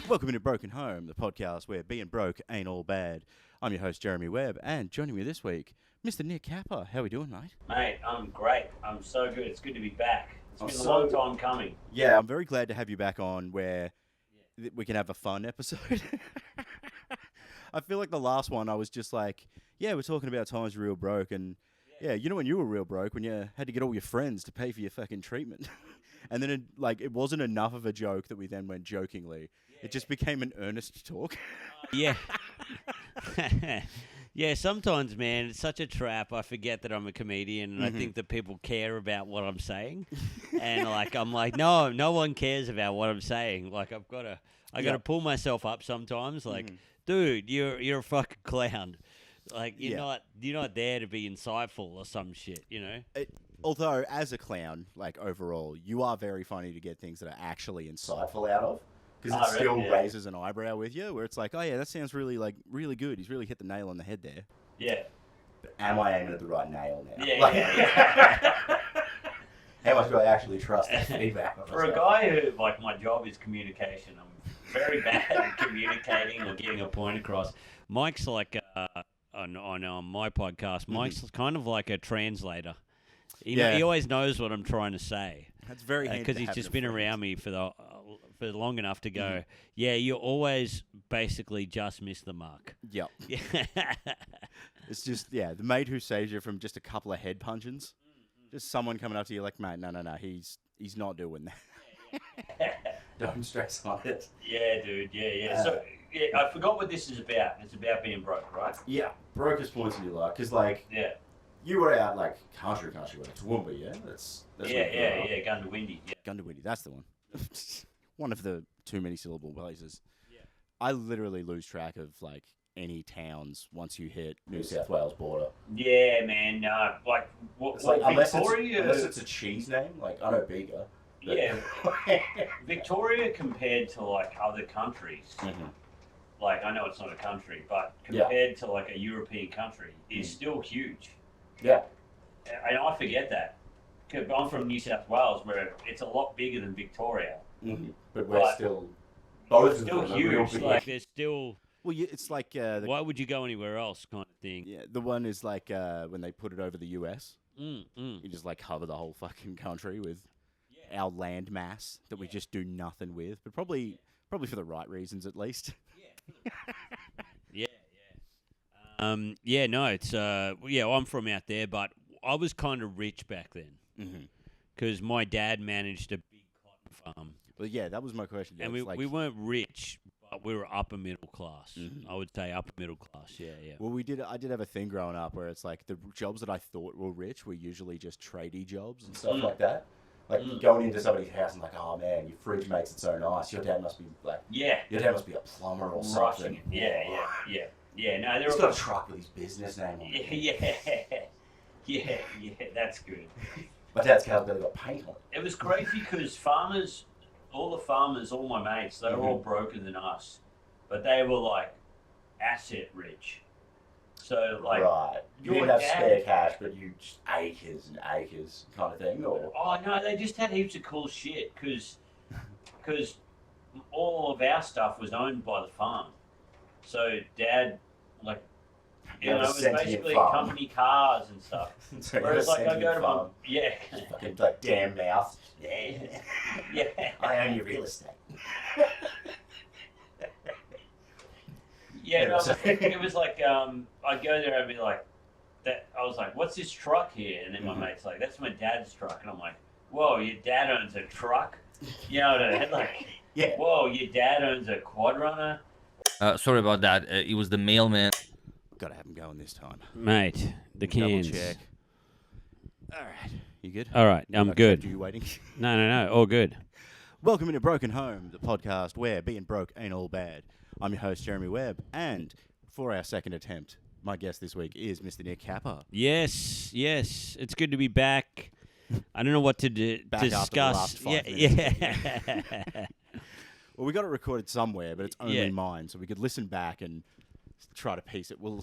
Welcome into Broken Home, the podcast where being broke ain't all bad. I'm your host, Jeremy Webb, and joining me this week, Mr. Nick Quon. How we doing, mate? Mate, I'm great. I'm so good. It's good to be back. It's been a long time coming. Yeah, I'm very glad to have you back on where we can have a fun episode. I feel like the last one I was just like, yeah, we're talking about times you're real broke, and yeah, you know when you were real broke, when you had to get all your friends to pay for your fucking treatment. And then it wasn't enough of a joke that we then went jokingly. It just became an earnest talk. Yeah. Yeah, sometimes, man, it's such a trap. I forget that I'm a comedian, and I think that people care about what I'm saying. And I'm like, no one cares about what I'm saying. Like, I gotta pull myself up sometimes. Like, dude, you're a fucking clown. Like, you're not there to be insightful or some shit, you know? Although, as a clown, like, overall, you are very funny to get things that are actually insightful out of. Because it still raises an eyebrow with you, where it's like, oh, yeah, that sounds really good. He's really hit the nail on the head there. Yeah. But am I aiming at the right nail now? Yeah. How much do I actually trust that feedback? For a guy who, like, my job is communication, I'm very bad at communicating or getting a point across. Mike's like, on my podcast, Mike's kind of like a translator. He always knows what I'm trying to say. That's very handy because he's just been around me for long enough to go, yeah, you always basically just miss the mark. Yep. Yeah. It's just, the mate who saves you from just a couple of head punches. Just someone coming up to you like, mate, no, he's not doing that. Don't stress on it. Yeah, dude, yeah. So, I forgot what this is about. It's about being broke, right? Yeah, brokest points in your life. Because, you were out, country, Toowoomba, yeah? That's Gundawindi. Yeah. Gundawindi, that's the one. One of the too many syllable places. Yeah. I literally lose track of, any towns once you hit New South Wales border. Yeah, man. Victoria... Unless it's a cheese name, I know Bega. Yeah. Victoria compared to, other countries... I know it's not a country, but compared to, a European country, is still huge. Yeah. And I forget that. Because I'm from New South Wales, where it's a lot bigger than Victoria. Mm-hmm. But we're still... Both still huge. They're still... Well, it's like... why would you go anywhere else kind of thing? Yeah, the one is when they put it over the US. You just, cover the whole fucking country with our land mass that we just do nothing with. But probably for the right reasons, at least. It's I'm from out there, but I was kind of rich back then because my dad managed a big cotton farm. Well, yeah, that was my question. And we weren't rich, but we were upper middle class. I would say upper middle class. Yeah. Well, I did have a thing growing up where it's the jobs that I thought were rich were usually just tradie jobs and stuff like that. Going into somebody's house and oh man, your fridge makes it so nice. Your dad must be your dad must be a plumber or something. Yeah. No, he's got a truck with his business name on it. Yeah, that's good. My dad's car's barely got paint on it. It was crazy because all my mates, they were all broker than us, but they were asset rich. So right, you didn't have spare cash, but you just acres and acres kind of thing, or oh no, they just had heaps of cool shit because all of our stuff was owned by the farm. So Dad, it was basically company cars and stuff. So whereas I go to my fucking damn mouth. Yeah. I own your real estate. Yeah, no, it was I'd go there and be that. I was like, "What's this truck here?" And then my mate's like, "That's my dad's truck." And I'm like, "Whoa, your dad owns a truck?" You know what I mean? Whoa, your dad owns a quad runner? Sorry about that. It was the mailman. Got to have him going this time, mate. The cans. Double check. All right, you good? All right, I'm good. You waiting? No, all good. Welcome into Broken Home, the podcast where being broke ain't all bad. I'm your host, Jeremy Webb, and for our second attempt, my guest this week is Mr. Nick Quon. Yes, it's good to be back. I don't know what to discuss. After the last 5 minutes. Well, we got it recorded somewhere, but it's only mine, so we could listen back and try to piece it. We'll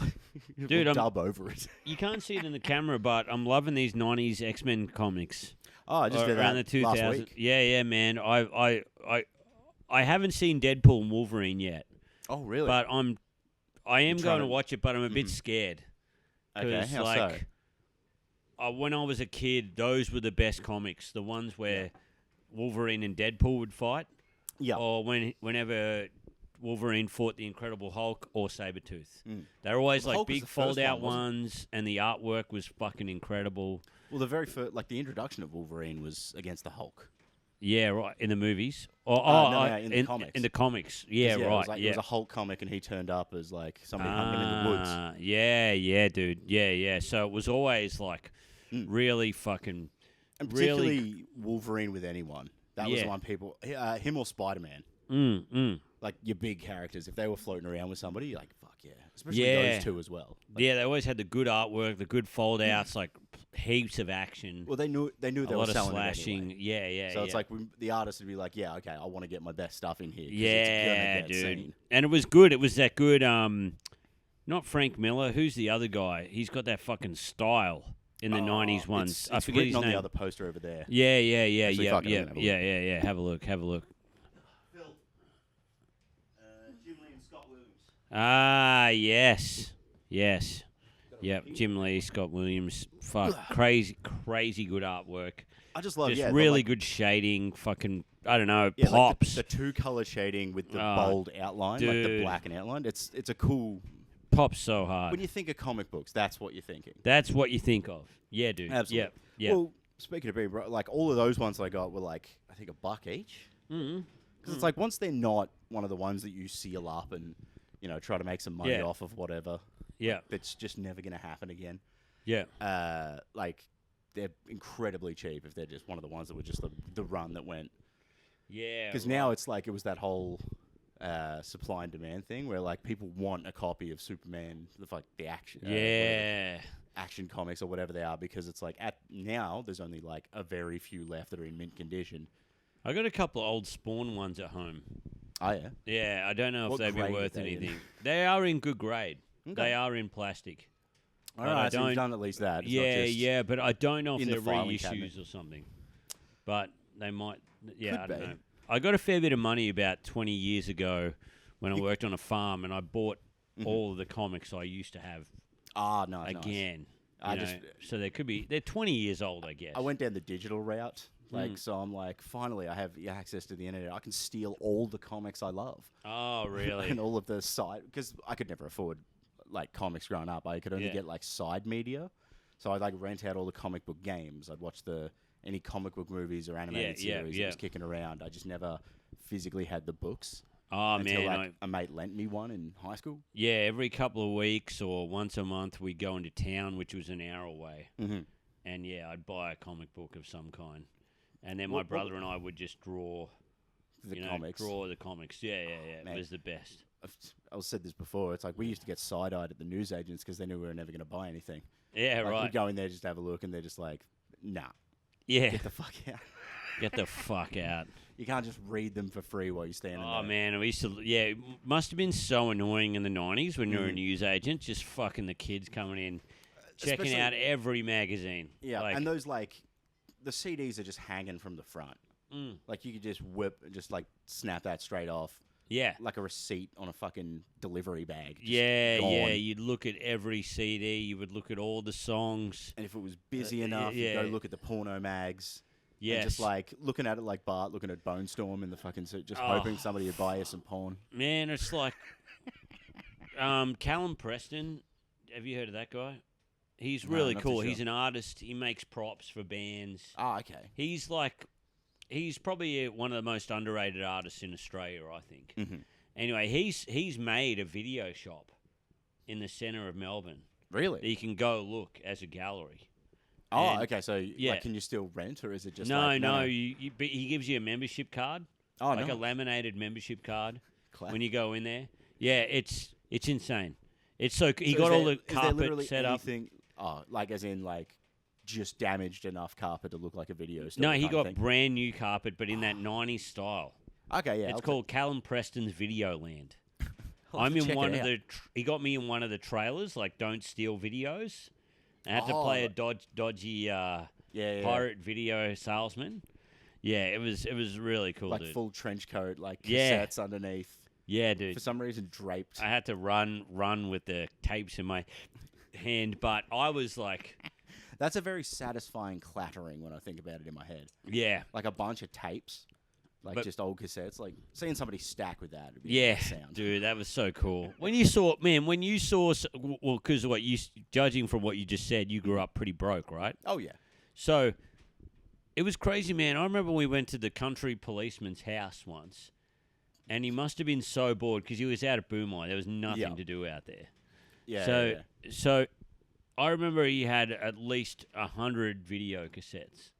dub over it. You can't see it in the camera, but I'm loving these 90s X-Men comics. Oh, I just did that around the 2000s. last week. Yeah, man. I haven't seen Deadpool and Wolverine yet, Oh, really? but I am trying going to to- watch it, but I'm a bit scared. Okay, 'Cause, how like, when I was a kid, those were the best comics. The ones where Wolverine and Deadpool would fight. Yeah. Or whenever Wolverine fought the Incredible Hulk or Sabretooth. Mm. They're always Well, the like Hulk was big the first fold-out one, wasn't ones, and the artwork was fucking incredible. Well, the very first, like the introduction of Wolverine was against the Hulk. Yeah, right. In the movies. Or no, in the comics. In the comics. Yeah, 'Cause, right. It was a Hulk comic, and he turned up as like somebody hung him in the woods. Yeah, dude. Yeah. So it was always like really fucking. And really particularly Wolverine with anyone. That was the one people, him or Spider-Man. Like your big characters, if they were floating around with somebody, you're like, fuck yeah. Especially those two as well. Like, yeah, they always had the good artwork, the good fold-outs, like heaps of action. Well, they knew they a were lot of selling slashing. it anyway. Yeah. So it's like the artist would be like, yeah, okay, I want to get my best stuff in here. 'Cause yeah, it's gonna get dude. seen. And it was good. It was that good. Not Frank Miller. Who's the other guy? He's got that fucking style in the '90s ones. I forget written his on name. the other poster over there. Yeah. Actually, fuck it, I'm gonna Yeah. Have a look. Phil, Jim Lee and Scott Williams. Ah, yes. Yep, Jim Lee, Scott Williams. Fuck, crazy good artwork. I just love, Just really good shading. Fucking, I don't know, yeah, pops. like the two color shading with the bold outline, like the dude. black and outline. It's a cool. Pops so hard. When you think of comic books, that's what you're thinking. That's what you think of. Yeah, dude. Absolutely. Yep. Well, speaking of being like all of those ones I got were like I think $1 each. Because it's like once they're not one of the ones that you seal up and try to make some money off of whatever. Yeah. That's just never going to happen again. Yeah. Like they're incredibly cheap if they're just one of the ones that were just the run that went. Yeah. Because now it's like it was that whole supply and demand thing where like people want a copy of Superman, the action. Action comics or whatever they are, because it's like now there's only like a very few left that are in mint condition. I got a couple of old Spawn ones at home. Oh yeah. Yeah, I don't know What if they'd be grade are worth they in? anything. They are in good grade. Okay. They are in plastic. All But I right, so you've don't- done at least that. It's not just but I don't know if in the they're filing reissues cabinet. or something. But they might. Yeah, I Could don't be. know. I got a fair bit of money about 20 years ago when I worked on a farm, and I bought all of the comics I used to have Ah, nice. again. I you know. just- So they could be. They're 20 years old, I guess. I went down the digital route. So I'm like, finally, I have access to the internet. I can steal all the comics I love. Oh, really? And all of the side, because I could never afford like comics growing up. I could only get like side media. So I'd like rent out all the comic book games. I'd watch any comic book movies or animated series that was kicking around. I just never physically had the books. Oh, until man. like a mate lent me one in high school. Yeah, every couple of weeks or once a month we'd go into town, which was an hour away. Mm-hmm. And yeah, I'd buy a comic book of some kind. And then my What- brother and I would just draw The comics. Draw the comics. Yeah. Mate. It was the best. I've said this before. It's like we used to get side-eyed at the newsagents because they knew we were never going to buy anything. Yeah, Like, right. we'd go in there just to have a look, and they're just like, nah, Yeah. get the fuck out. Get the fuck out. You can't just read them for free while you're standing Oh, there. man. We used to, it must have been so annoying in the 90s when you were a newsagent, just fucking the kids coming in, checking Especially- out every magazine. Yeah, Like, and those the CDs are just hanging from the front. Like you could just whip and just like snap that straight off. yeah. Like a receipt on a fucking delivery bag. Just Yeah. gone. You'd look at every CD. You would look at all the songs. And if it was busy enough, you'd go look at the porno mags. Yes. And just like looking at it like Bart looking at Bone Storm in the fucking suit, just hoping somebody would buy you some porn. Man, it's like Callum Preston. Have you heard of that guy? He's No, really not too cool. sure. He's an artist. He makes props for bands. Ah, okay. He's probably one of the most underrated artists in Australia, I think. Mhm. Anyway, he's made a video shop in the centre of Melbourne that Really? you can go look as a gallery. Oh, And- okay. So, yeah. like, can you still rent, or is it just No, like, but he gives you a membership card, Oh, like no. a laminated membership card Class. when you go in there. Yeah, it's insane. It's so he So got is all there- the is there carpet literally set up. anything, Oh, like as in like just damaged enough carpet to look like a video store. No, he kind of got thing? brand new carpet, but in that '90s style. Okay, yeah. It's I'll called Callum Preston's Video Land. I'll have I'm to in check one it of out. the. He got me in one of the trailers, like "Don't Steal Videos." I had to Oh, play a right. dodgy yeah. pirate video salesman. Yeah, it was really cool, like dude. full trench coat, like Yeah. cassettes underneath. Yeah, dude. For some reason, draped. I had to run with the tapes in my hand, but I was like, That's a very satisfying clattering when I think about it in my head. yeah, Like a bunch of tapes, like But- just old cassettes. Like seeing somebody stack with that. Would be yeah, a nice sound. dude, that was so cool. When you saw, well, because what you, judging from what you just said, you grew up pretty broke, right? Oh yeah. So it was crazy, man. I remember we went to the country policeman's house once, and he must have been so bored because he was out at Boomai. There was nothing Yeah. to do out there. Yeah. So, yeah. so I remember he had at least 100 video cassettes,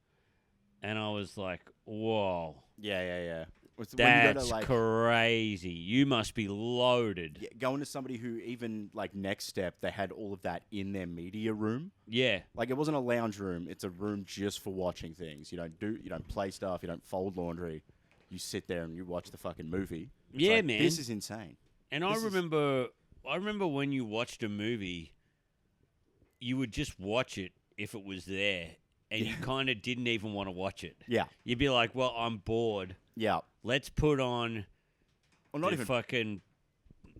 and I was like, "Whoa, Yeah. When you go that's to, like, crazy! You must be loaded." yeah, going to somebody who even like Next Step, they had all of that in their media room. Yeah, Like it wasn't a lounge room; it's a room just for watching things. You don't play stuff, you don't fold laundry. You sit there and you watch the fucking movie. It's Yeah, like, man. This is insane. and This is- I remember when you watched a movie, you would just watch it if it was there, and you kind of didn't even want to watch it. Yeah, You'd be like, "Well, I'm bored. yeah. Let's put on Well, not the even. fucking,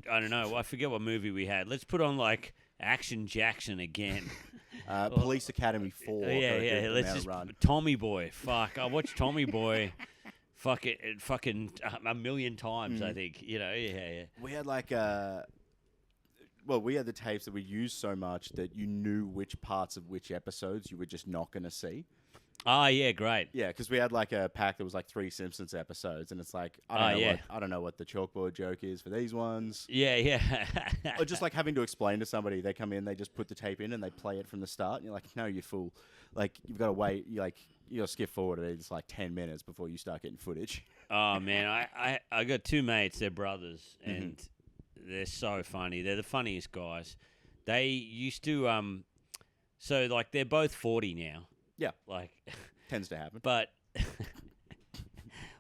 I don't know. I forget what movie we had. Let's put on like Action Jackson again. Police Academy 4. yeah. Let's just run. Tommy Boy. Fuck, I watched Tommy Boy. Fucking a million times. I think Yeah. We had like we had the tapes that we used so much that you knew which parts of which episodes you were just not going to see. Oh yeah, great. Yeah, because we had like a pack that was like 3 Simpsons episodes, and it's like I don't know what the chalkboard joke is for these ones. Yeah. Or just like having to explain to somebody, they come in, they just put the tape in, and they play it from the start, and you're like, no, you fool! Like you've got to wait. You got to skip forward at least like 10 minutes before you start getting footage. Oh man, I got two mates. They're brothers, and they're so funny. They're the funniest guys. They used to so like they're both 40 now. Yeah, Like, tends to happen. but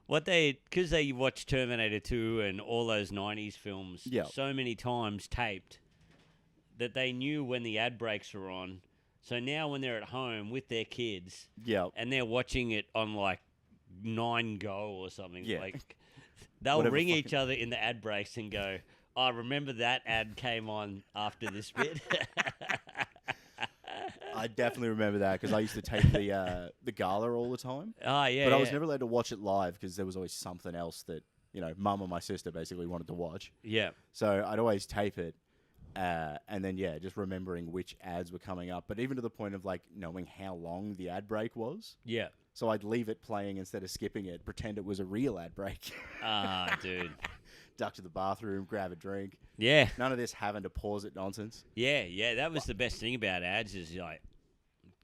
because they watched Terminator 2 and all those 90s films Yeah. so many times taped that they knew when the ad breaks were on. So now when they're at home with their kids Yeah, and they're watching it on like 9 Go or something, Yeah. like they'll Whatever ring fucking- each other in the ad breaks and go, "Oh, remember that ad came on after this bit?" I definitely remember that because I used to tape the gala all the time. Oh yeah, But I was yeah. never allowed to watch it live because there was always something else that, mum or my sister basically wanted to watch. Yeah. So I'd always tape it. And then, just remembering which ads were coming up. But even to the point of, like, knowing how long the ad break was. Yeah. So I'd leave it playing instead of skipping it, pretend it was a real ad break. Ah, dude. Duck to the bathroom, grab a drink. Yeah. None of this having to pause it nonsense. Yeah. That was the best thing about ads is like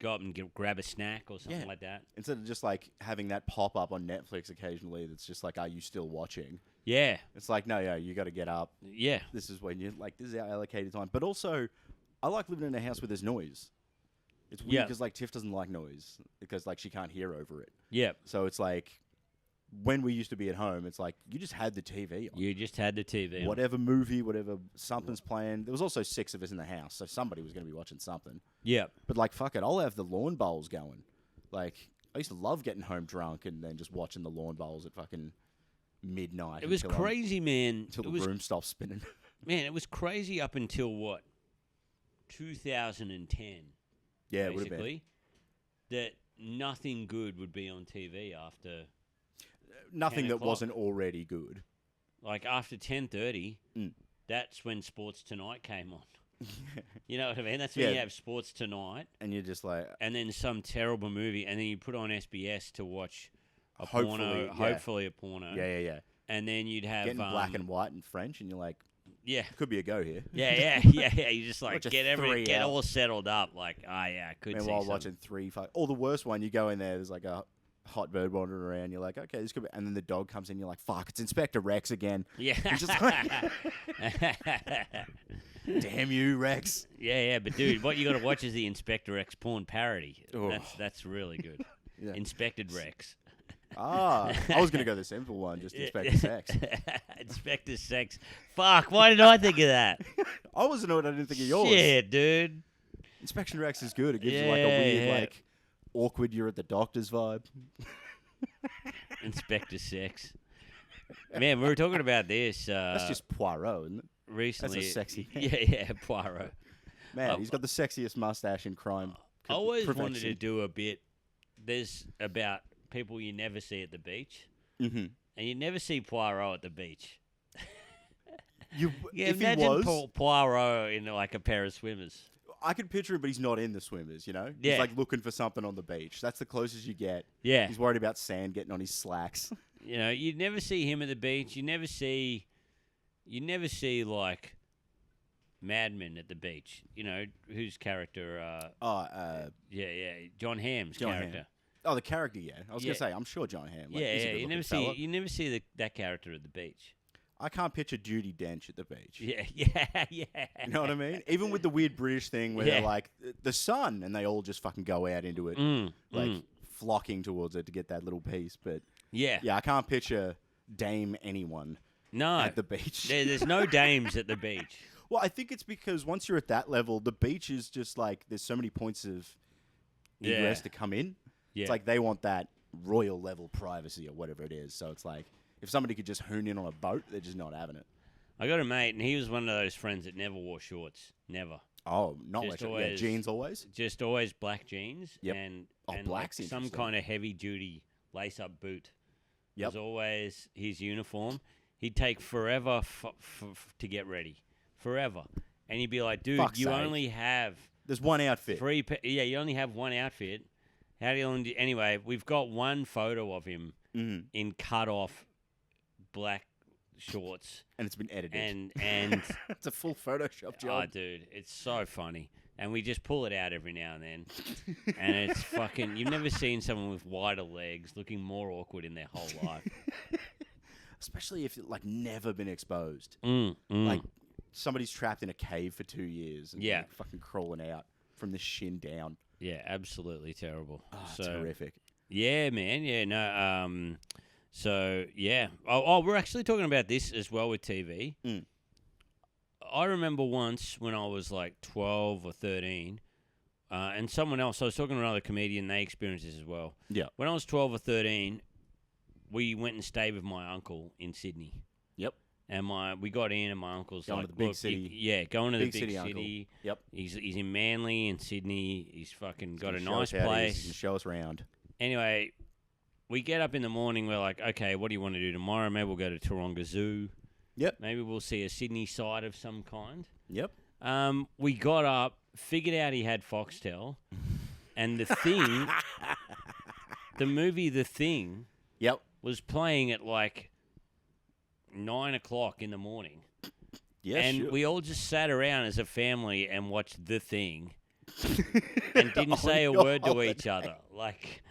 go up and grab a snack or something Yeah. like that. Instead of just, like, having that pop up on Netflix occasionally that's just like, are you still watching? Yeah. It's like, no, you got to get up. Yeah. This is when this is our allocated time. But also, I like living in a house where there's noise. It's weird Yeah. because, like, Tiff doesn't like noise because, like, she can't hear over it. Yeah. So it's like, when we used to be at home, it's like, you just had the TV on. You just had the TV on. Whatever movie, whatever, something's playing. There was also 6 of us in the house, so somebody was going to be watching something. Yeah. But, like, fuck it, I'll have the lawn bowls going. Like, I used to love getting home drunk and then just watching the lawn bowls at fucking midnight. It was until crazy, man. Until It the was room stopped spinning. man, it was crazy up until what? 2010. Yeah, it would have been. basically. That nothing good would be on TV after Nothing 10 that o'clock. wasn't already good. like after 10:30. Mm. That's when Sports Tonight came on. You know what I mean? That's when Yeah. you have Sports Tonight. And you're just like, And then some terrible movie, and then you put on SBS to watch a porno, Hopefully, yeah. hopefully a porno. yeah. And then you'd have Getting black and white and French, and you're like, yeah, could be a go here. yeah. You just like Watch a get 3 hour. all settled up. Like, I could see Meanwhile, something. watching 3, or the worst one, you go in there, there's like a hot bird wandering around, you're like, okay, this could be, and then the dog comes in, you're like, fuck, it's Inspector Rex again. Yeah. It's just like, damn you, Rex. yeah. But dude, what you got to watch is the Inspector X porn parody. Oh. That's really good. Yeah. Inspected Rex. I was going to go the simple one, just Inspector Sex. Inspector Sex. Fuck, why did I think of that? I wasn't know what I didn't think of yours. Shit, dude. Inspection Rex is good. It gives you like a weird, Yeah. like, awkward, you're at the doctor's vibe. Inspector Sex. Man, we were talking about this That's just Poirot, isn't it? recently. That's a sexy man. Yeah, Poirot. Man, he's got the sexiest mustache in crime. I always wanted perfection. to do a bit. There's about people you never see at the beach, Mm-hmm. and you never see Poirot at the beach. Yeah, if he imagine was, Poirot in like a pair of swimmers. I could picture him, but he's not in the swimmers, you know? Yeah. He's like looking for something on the beach. That's the closest you get. Yeah, He's worried about sand getting on his slacks. you know, you'd never see him at the beach. You never see like Mad Men at the beach. You know whose character? Yeah, John Hamm's John character. Hamm. Oh, the character, yeah. I was Yeah. going to say, I'm sure John Hamm. Like, Yeah, he's a yeah. good-looking You fella. never see that character at the beach. I can't picture Judi Dench at the beach. Yeah. You know what I mean? Even with the weird British thing where they're Yeah. like, the sun, and they all just fucking go out into it, flocking towards it to get that little piece. But Yeah. yeah, I can't picture Dame anyone No. at the beach. There's no dames at the beach. Well, I think it's because once you're at that level, the beach is just like, there's so many points of egress Yeah. to come in. Yeah. It's like they want that royal level privacy or whatever it is. So it's like, if somebody could just hoon in on a boat, they're just not having it. I got a mate, and he was one of those friends that never wore shorts. Never. Oh, not Just like yeah, always- jeans always. Just always black jeans. Yep. And, Oh, and like black's some interesting. kind of heavy duty lace up boot. Yep. Was always his uniform. He'd take forever to get ready. Forever. And he'd be like, dude, Fuck's you sake. only have There's one outfit. yeah, you only have one outfit. How do you only anyway, we've got one photo of him Mhm. in cut off black shorts. And it's been edited. And it's a full Photoshop oh, job. dude, it's so funny. And we just pull it out every now and then. And it's fucking... You've never seen someone with wider legs looking more awkward in their whole life. Especially if like never been exposed. Mm. Like somebody's trapped in a cave for 2 years and Yeah. like, fucking crawling out from the shin down. Yeah, absolutely terrible. Oh, so, terrific. yeah, man. Yeah, no. So, yeah. Oh, we're actually talking about this as well with TV. Mm. I remember once when I was like 12 or 13, and someone else, I was talking to another comedian, they experienced this as well. Yeah. When I was 12 or 13, we went and stayed with my uncle in Sydney. Yep. And we got in, and my uncle's Going like, to the big "Look, city. going to Big the big city uncle. city. Yep. He's in Manly in Sydney. He's fucking got a Show nice us how it is. place." And show us around. Anyway, we get up in the morning. We're like, okay, what do you want to do tomorrow? Maybe we'll go to Taronga Zoo. Yep. Maybe we'll see a Sydney side of some kind. Yep. We got up, figured out he had Foxtel, and The Thing, the movie The Thing, Yep. was playing at like 9 o'clock in the morning. Yeah, and sure. we all just sat around as a family and watched The Thing and didn't say a On your word to holiday. each other. Like,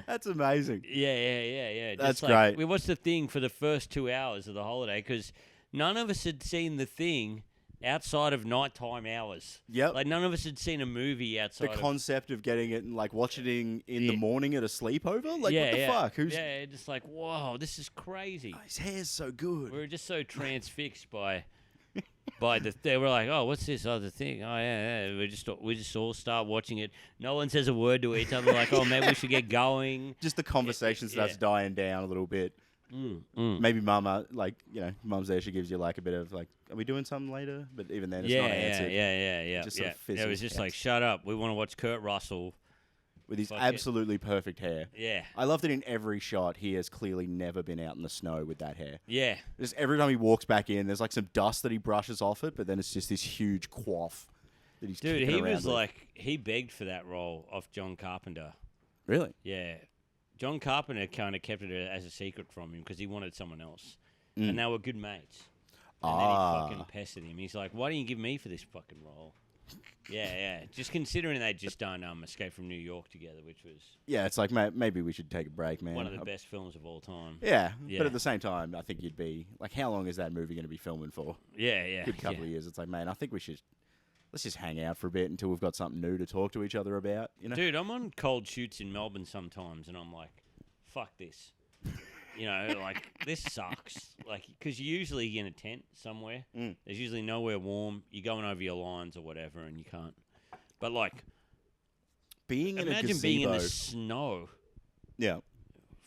That's amazing. yeah. That's Just like, great. we watched The Thing for the first 2 hours of the holiday because none of us had seen The Thing outside of nighttime hours. Yep. Like, none of us had seen a movie The outside of... concept of getting it and like watching it in Yeah. the morning at a sleepover? Like, yeah, what the yeah. fuck? Who's Yeah, just like, whoa, this is crazy. Oh, his hair's so good. We were just so transfixed by they were like, oh, what's this other thing? Oh yeah. We just all start watching it. No one says a word to each other. Like, oh, maybe we should get going. Just the conversation starts yeah. dying down a little bit. Maybe mama, like, you know, mum's there, she gives you like a bit of like, are we doing something later? But even then, it's not answered. Yeah. Just sort of It was fizzles just out. like, shut up. We want to watch Kurt Russell. With his Fuck it. absolutely perfect hair. Yeah, I love that in every shot, he has clearly never been out in the snow with that hair. yeah. Just every time he walks back in, there's like some dust that he brushes off it, but then it's just this huge quaff that he's Dude, kicking he around was with. like, he begged for that role off John Carpenter. Really? Yeah. John Carpenter kind of kept it as a secret from him because he wanted someone else. And they were good mates. And then he fucking pestered him. He's like, why don't you give me for this fucking role? Yeah. Just considering they just done Escape from New York together, which was Yeah, it's like, maybe we should take a break, man. one of the best films of all time. Yeah, Yeah. but at the same time, I think you'd be like, how long is that movie going to be filming for? Yeah. Good couple of years. It's like, man, I think let's just hang out for a bit until we've got something new to talk to each other about. You know? Dude, I'm on cold shoots in Melbourne sometimes, and I'm like, fuck this. You know, like, this sucks. Like, because you're usually in a tent somewhere. There's usually nowhere warm. You're going over your lines or whatever, and you can't. But, like, Being in a imagine gazebo. being in the snow. Yeah.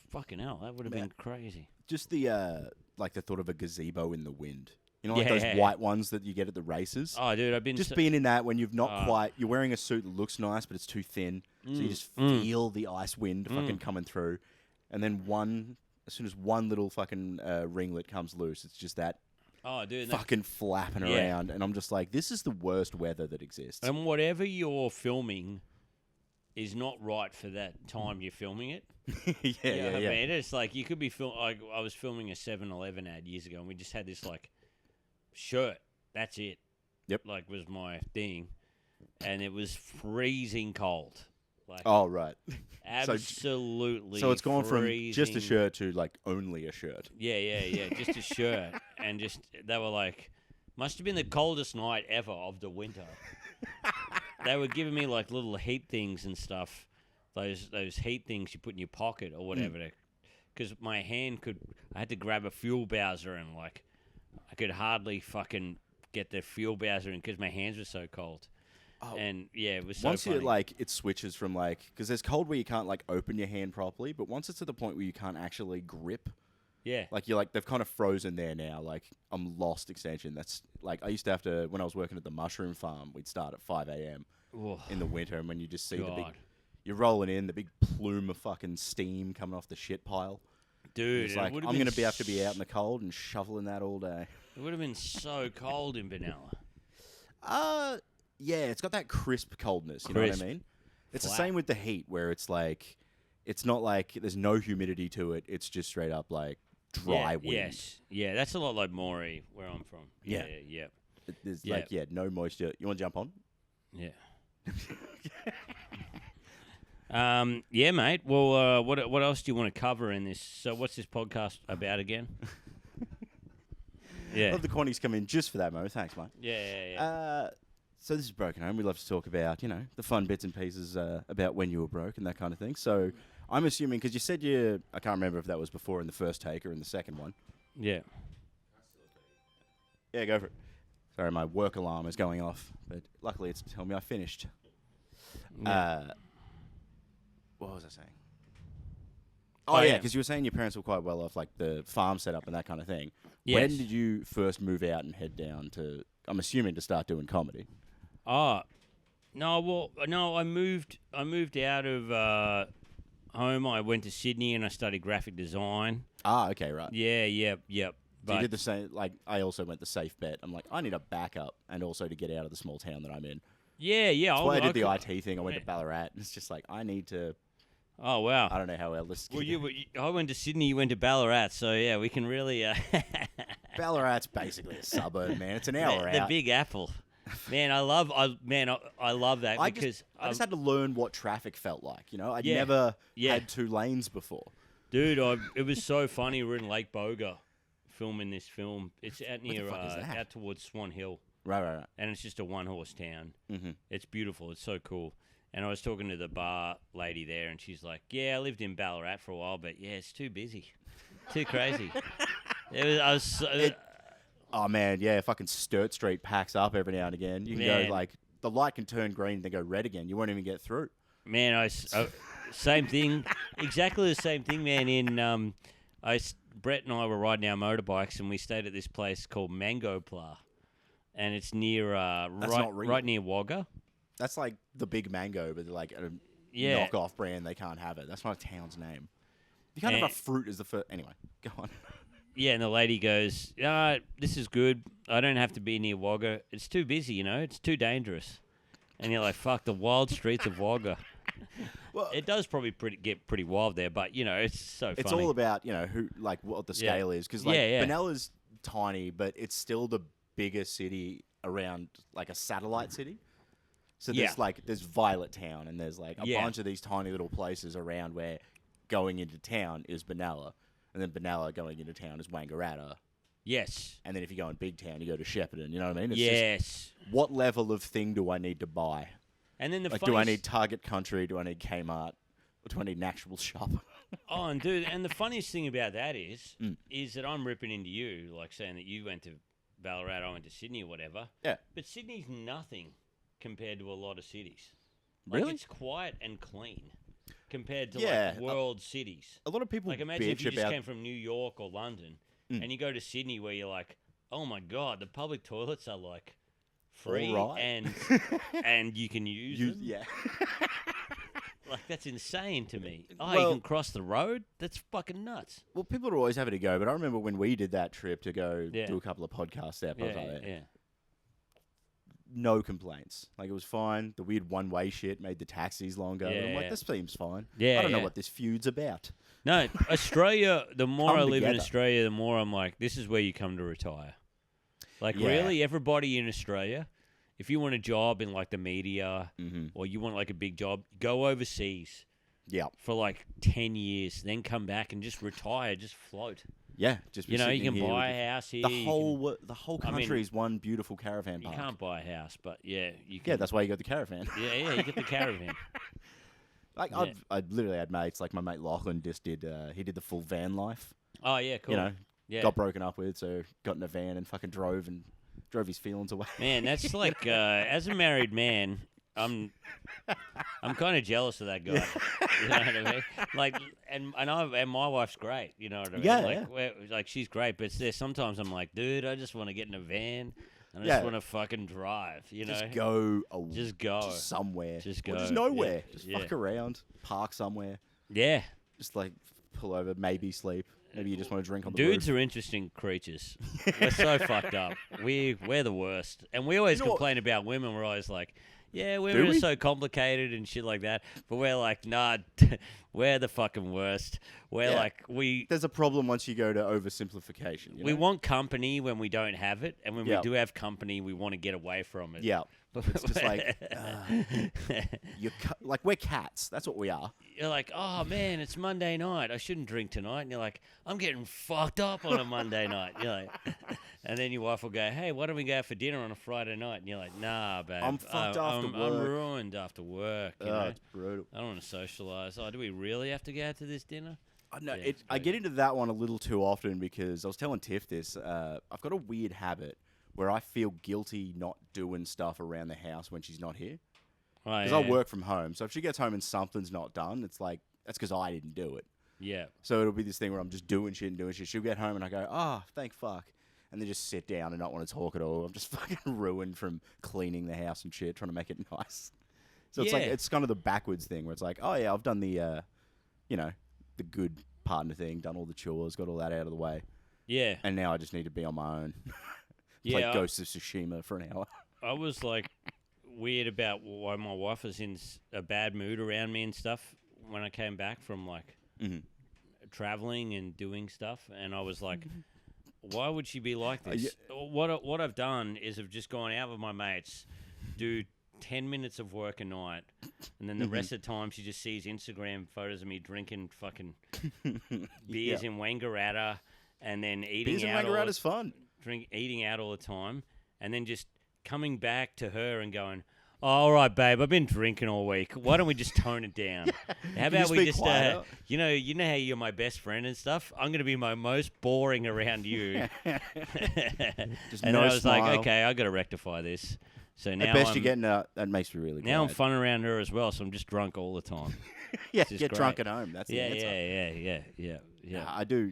fucking hell, that would have been crazy. Just the like the thought of a gazebo in the wind. You know, like Yeah. those white ones that you get at the races. Oh, dude, I've been Just being in that when you've not quite, you're wearing a suit that looks nice, but it's too thin. So you just feel the ice wind fucking coming through. And then as soon as one little fucking ringlet comes loose, it's just that fucking flapping around. And I'm just like, this is the worst weather that exists. And whatever you're filming is not right for that time you're filming it. Yeah. I mean, it's like you could be like I was filming a 7-Eleven ad years ago, and we just had this like shirt. That's it. Yep. Like was my thing, and it was freezing cold. Like Oh, right. absolutely. So it's gone freezing. from just a shirt to like only a shirt. Yeah. Just a shirt, and just they were like, must have been the coldest night ever of the winter. They were giving me like little heat things and stuff, those heat things you put in your pocket or whatever, because my hand I had to grab a fuel bowser and like I could hardly fucking get the fuel bowser in because my hands were so cold. Oh. And yeah, it was so once funny. it switches from like, because there's cold where you can't like open your hand properly, but once it's to the point where you can't actually grip. Yeah. Like, you're like, they've kind of frozen there now. Like, I'm lost extension. That's, like, I used to have to, when I was working at the mushroom farm, we'd start at 5 a.m. in the winter, and when you just see you're rolling in, the big plume of fucking steam coming off the shit pile. Dude, it's like, I'm going to have to be out in the cold and shoveling that all day. It would have been so cold in Benalla. Yeah, it's got that crisp coldness, you know what I mean? It's the same with the heat, where it's like, it's not like there's no humidity to it. It's just straight up like dry wind. Yes. Yeah, that's a lot like Moree, where I'm from. Yeah. There's like, no moisture. You want to jump on? Yeah. Yeah, mate. Well, what else do you want to cover in this? So what's this podcast about again? Yeah. Love the Quannies come in just for that, Mo. Thanks, mate. Yeah. So this is Broken Home. We love to talk about, the fun bits and pieces about when you were broke and that kind of thing. So I'm assuming, because you said I can't remember if that was before in the first take or in the second one. Yeah. Yeah, go for it. Sorry, my work alarm is going off, but luckily it's telling me I finished. Yeah. What was I saying? Oh, yeah, because you were saying your parents were quite well off, like the farm setup and that kind of thing. Yes. When did you first move out and head down to, I'm assuming, to start doing comedy? I moved out of home. I went to Sydney and I studied graphic design. Ah, okay, right. Yep. So you did the same, like, I also went the safe bet. I'm like, I need a backup and also to get out of the small town that I'm in. Yeah. That's why I did the IT thing. I went to Ballarat. It's just like, I need to... Oh, wow. I don't know how well this... Well, I went to Sydney, you went to Ballarat, so yeah, we can really... Ballarat's basically a suburb, man. It's an hour out. The Big Apple. Man, I love that because... I just had to learn what traffic felt like, I'd never had two lanes before. Dude, it was so funny. We're in Lake Boga filming this film. It's out near... out towards Swan Hill. Right. And it's just a one-horse town. Mm-hmm. It's beautiful. It's so cool. And I was talking to the bar lady there, and she's like, "Yeah, I lived in Ballarat for a while, but yeah, it's too busy, too crazy." Oh man, yeah, fucking Sturt Street packs up every now and again. You can go like the light can turn green and then go red again. You won't even get through. Man, same thing, exactly the same thing, man. Brett and I were riding our motorbikes, and we stayed at this place called Mango Pla, and it's near right near Wagga. That's like the big mango, but like a knockoff brand. They can't have it. That's not a town's name. You can't have a fruit as the first. Anyway, go on. Yeah, and the lady goes, "This is good. I don't have to be near Wagga. It's too busy, It's too dangerous." And you're like, "Fuck the wild streets of Wagga." Well, it does probably get pretty wild there, but it's so funny. It's all about who like what the scale is, because like Benella's tiny, but it's still the biggest city around like a satellite city. So there's Violet Town, and there's like a bunch of these tiny little places around where going into town is Benalla, and then Benalla going into town is Wangaratta. Yes. And then if you go in big town, you go to Shepparton. You know what I mean? It's just, what level of thing do I need to buy? And then do I need Target Country? Do I need Kmart? Or do I need an actual shop? Oh, and dude, and the funniest thing about that is that I'm ripping into you, like saying that you went to Ballarat, I went to Sydney or whatever. Yeah. But Sydney's nothing compared to a lot of cities. Really? It's quiet and clean. compared to Yeah, like world cities. A lot of people Like imagine if bitch you just about. came from New York or London and you go to Sydney where you're like, oh my god, the public toilets are like free All right. and you can use them. Yeah. Like that's insane to me. Oh, Well- you can cross the road? That's fucking nuts. Well, people are always having to go, but I remember when we did that trip to go Yeah. do a couple of podcasts there, Yeah. no complaints. Like, it was fine. The weird one-way shit made the taxis longer. And I'm Yeah. like, this seems fine. Yeah, I don't know yeah. what this feud's about. No, Australia, the more Come I live in together. Australia, the more I'm like, this is where you come to retire. Like, Yeah. really, everybody in Australia, if you want a job in, like, the media or you want, like, a big job, go overseas Yeah. for, like, 10 years, then come back and just retire, just float. Yeah. Just be You know, you sitting can here buy with a house here. the you whole I mean, country is one beautiful caravan You park. can't buy a house, but, yeah, you can. Yeah, that's why you got the caravan. Yeah, you get the caravan. Like, Yeah. I literally had mates, like my mate Lachlan just did, he did the full van life. Oh, yeah, cool. You know, yeah. got broken up with, so got in a van and fucking drove his feelings away. Man, that's like as a married man, I'm kind of jealous of that guy. You know what I mean? Like, and my wife's great. You know what I mean? Yeah, like, like she's great, but there's sometimes I'm like, dude, I just want to get in a van and I Yeah. just want to fucking drive. You know, Just go Just go. to somewhere. Just Or go, just nowhere. yeah, Just yeah. fuck around. Park somewhere. Yeah. Just like pull over, maybe sleep. Maybe you just want to drink on the Dudes roof. are interesting creatures. We're so fucked up. We're the worst, and we always You know what- complain about women. We're always like, yeah, women are we? so complicated and shit like that. But we're like, nah, we're the fucking worst. We're Yeah. like There's a problem once you go to oversimplification. You we know? want company when we don't have it, and when Yeah. we do have company, we want to get away from it. Yeah. It's just like, like we're cats. That's what we are. You're like, oh man, it's Monday night. I shouldn't drink tonight. And you're like, I'm getting fucked up on a Monday night. You're like, and then your wife will go, hey, why don't we go out for dinner on a Friday night? And you're like, nah, babe. I'm fucked after I'm work." ruined after work. You Oh, know? it's brutal. I don't want to socialize. Oh, do we really have to go out to this dinner? No, Yeah, it's I get into that one a little too often because I was telling Tiff this. I've got a weird habit where I feel guilty not doing stuff around the house when she's not here. Oh, Because I work from home. So if she gets home and something's not done, it's like, that's because I didn't do it. Yeah. So it'll be this thing where I'm just doing shit and doing shit. She'll get home and I go, thank fuck. And then just sit down and not want to talk at all. I'm just fucking ruined from cleaning the house and shit, trying to make it nice. So it's like, Yeah. it's kind of the backwards thing where it's like, oh yeah, I've done the, the good partner thing, done all the chores, got all that out of the way. Yeah. And now I just need to be on my own. Play Yeah. Ghost of Tsushima for an hour. I was like weird about why my wife was in a bad mood around me and stuff when I came back from like traveling and doing stuff, and I was like, why would she be like this? What I've done is I've just gone out with my mates, do 10 minutes of work a night, and then the rest of the time she just sees Instagram photos of me drinking fucking beers in Wangaratta and then eating Beers and out all the Wangaratta's fun. eating out all the time, and then just coming back to her and going, oh, all right, babe, I've been drinking all week. Why don't we just tone it down? How about just we be just, quieter? you know how you're my best friend and stuff? I'm going to be my most boring around you. Just And no then I was smile. like, okay, I got to rectify this. So now At best, I'm, you're getting that makes me really now I'm glad. fun around her as well, so I'm just drunk all the time. Yeah, Which is get drunk great. at home. That's the yeah, answer. yeah. I do.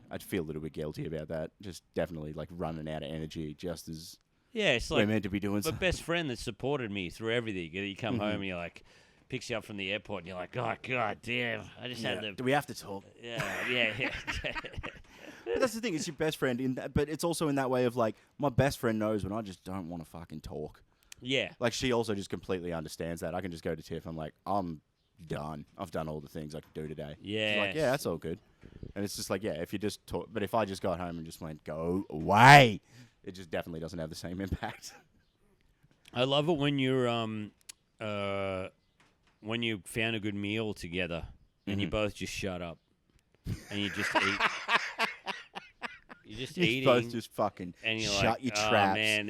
I'd feel a little bit guilty about that. Just definitely like running out of energy, just as Yeah, it's we're like meant to be doing. my best friend that supported me through everything. You come Mm-hmm. home and you're like, picks you up from the airport and you're like, oh, God damn, I just had the... Do we have to talk? Yeah. But that's the thing. It's your best friend, but it's also in that way of like my best friend knows when I just don't want to fucking talk. Yeah. Like she also just completely understands that. I can just go to Tiff. I'm like, I'm done. I've done all the things I could do today. She's like, Yes. yeah, that's all good. And it's just like, yeah, if you just talk. But if I just got home and just went, go away, it just definitely doesn't have the same impact. I love it when you're when you found a good meal together and you both just shut up and you just eat. You're just You eating. both just fucking and you're shut like, your oh, traps. man,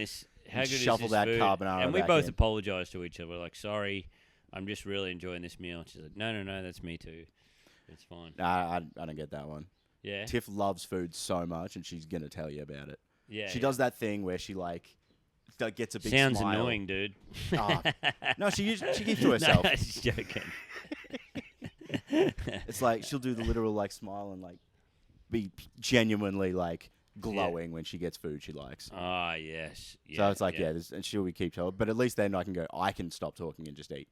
how good shuffle is this that food? carbonara And we back both in. apologize to each other. We're like, sorry, I'm just really enjoying this meal. And she's like, no, that's me too. It's fine. Nah, I don't get that one. Yeah. Tiff loves food so much, and she's gonna tell you about it. Yeah. She does that thing where she like gets a big Sounds smile. annoying, dude. Oh. No, she keeps to herself. No, just joking. It's like she'll do the literal like smile and like be genuinely like glowing when she gets food she likes. Ah, yes. Yeah, So it's like, and she'll be keep talking. But at least then I can stop talking and just eat.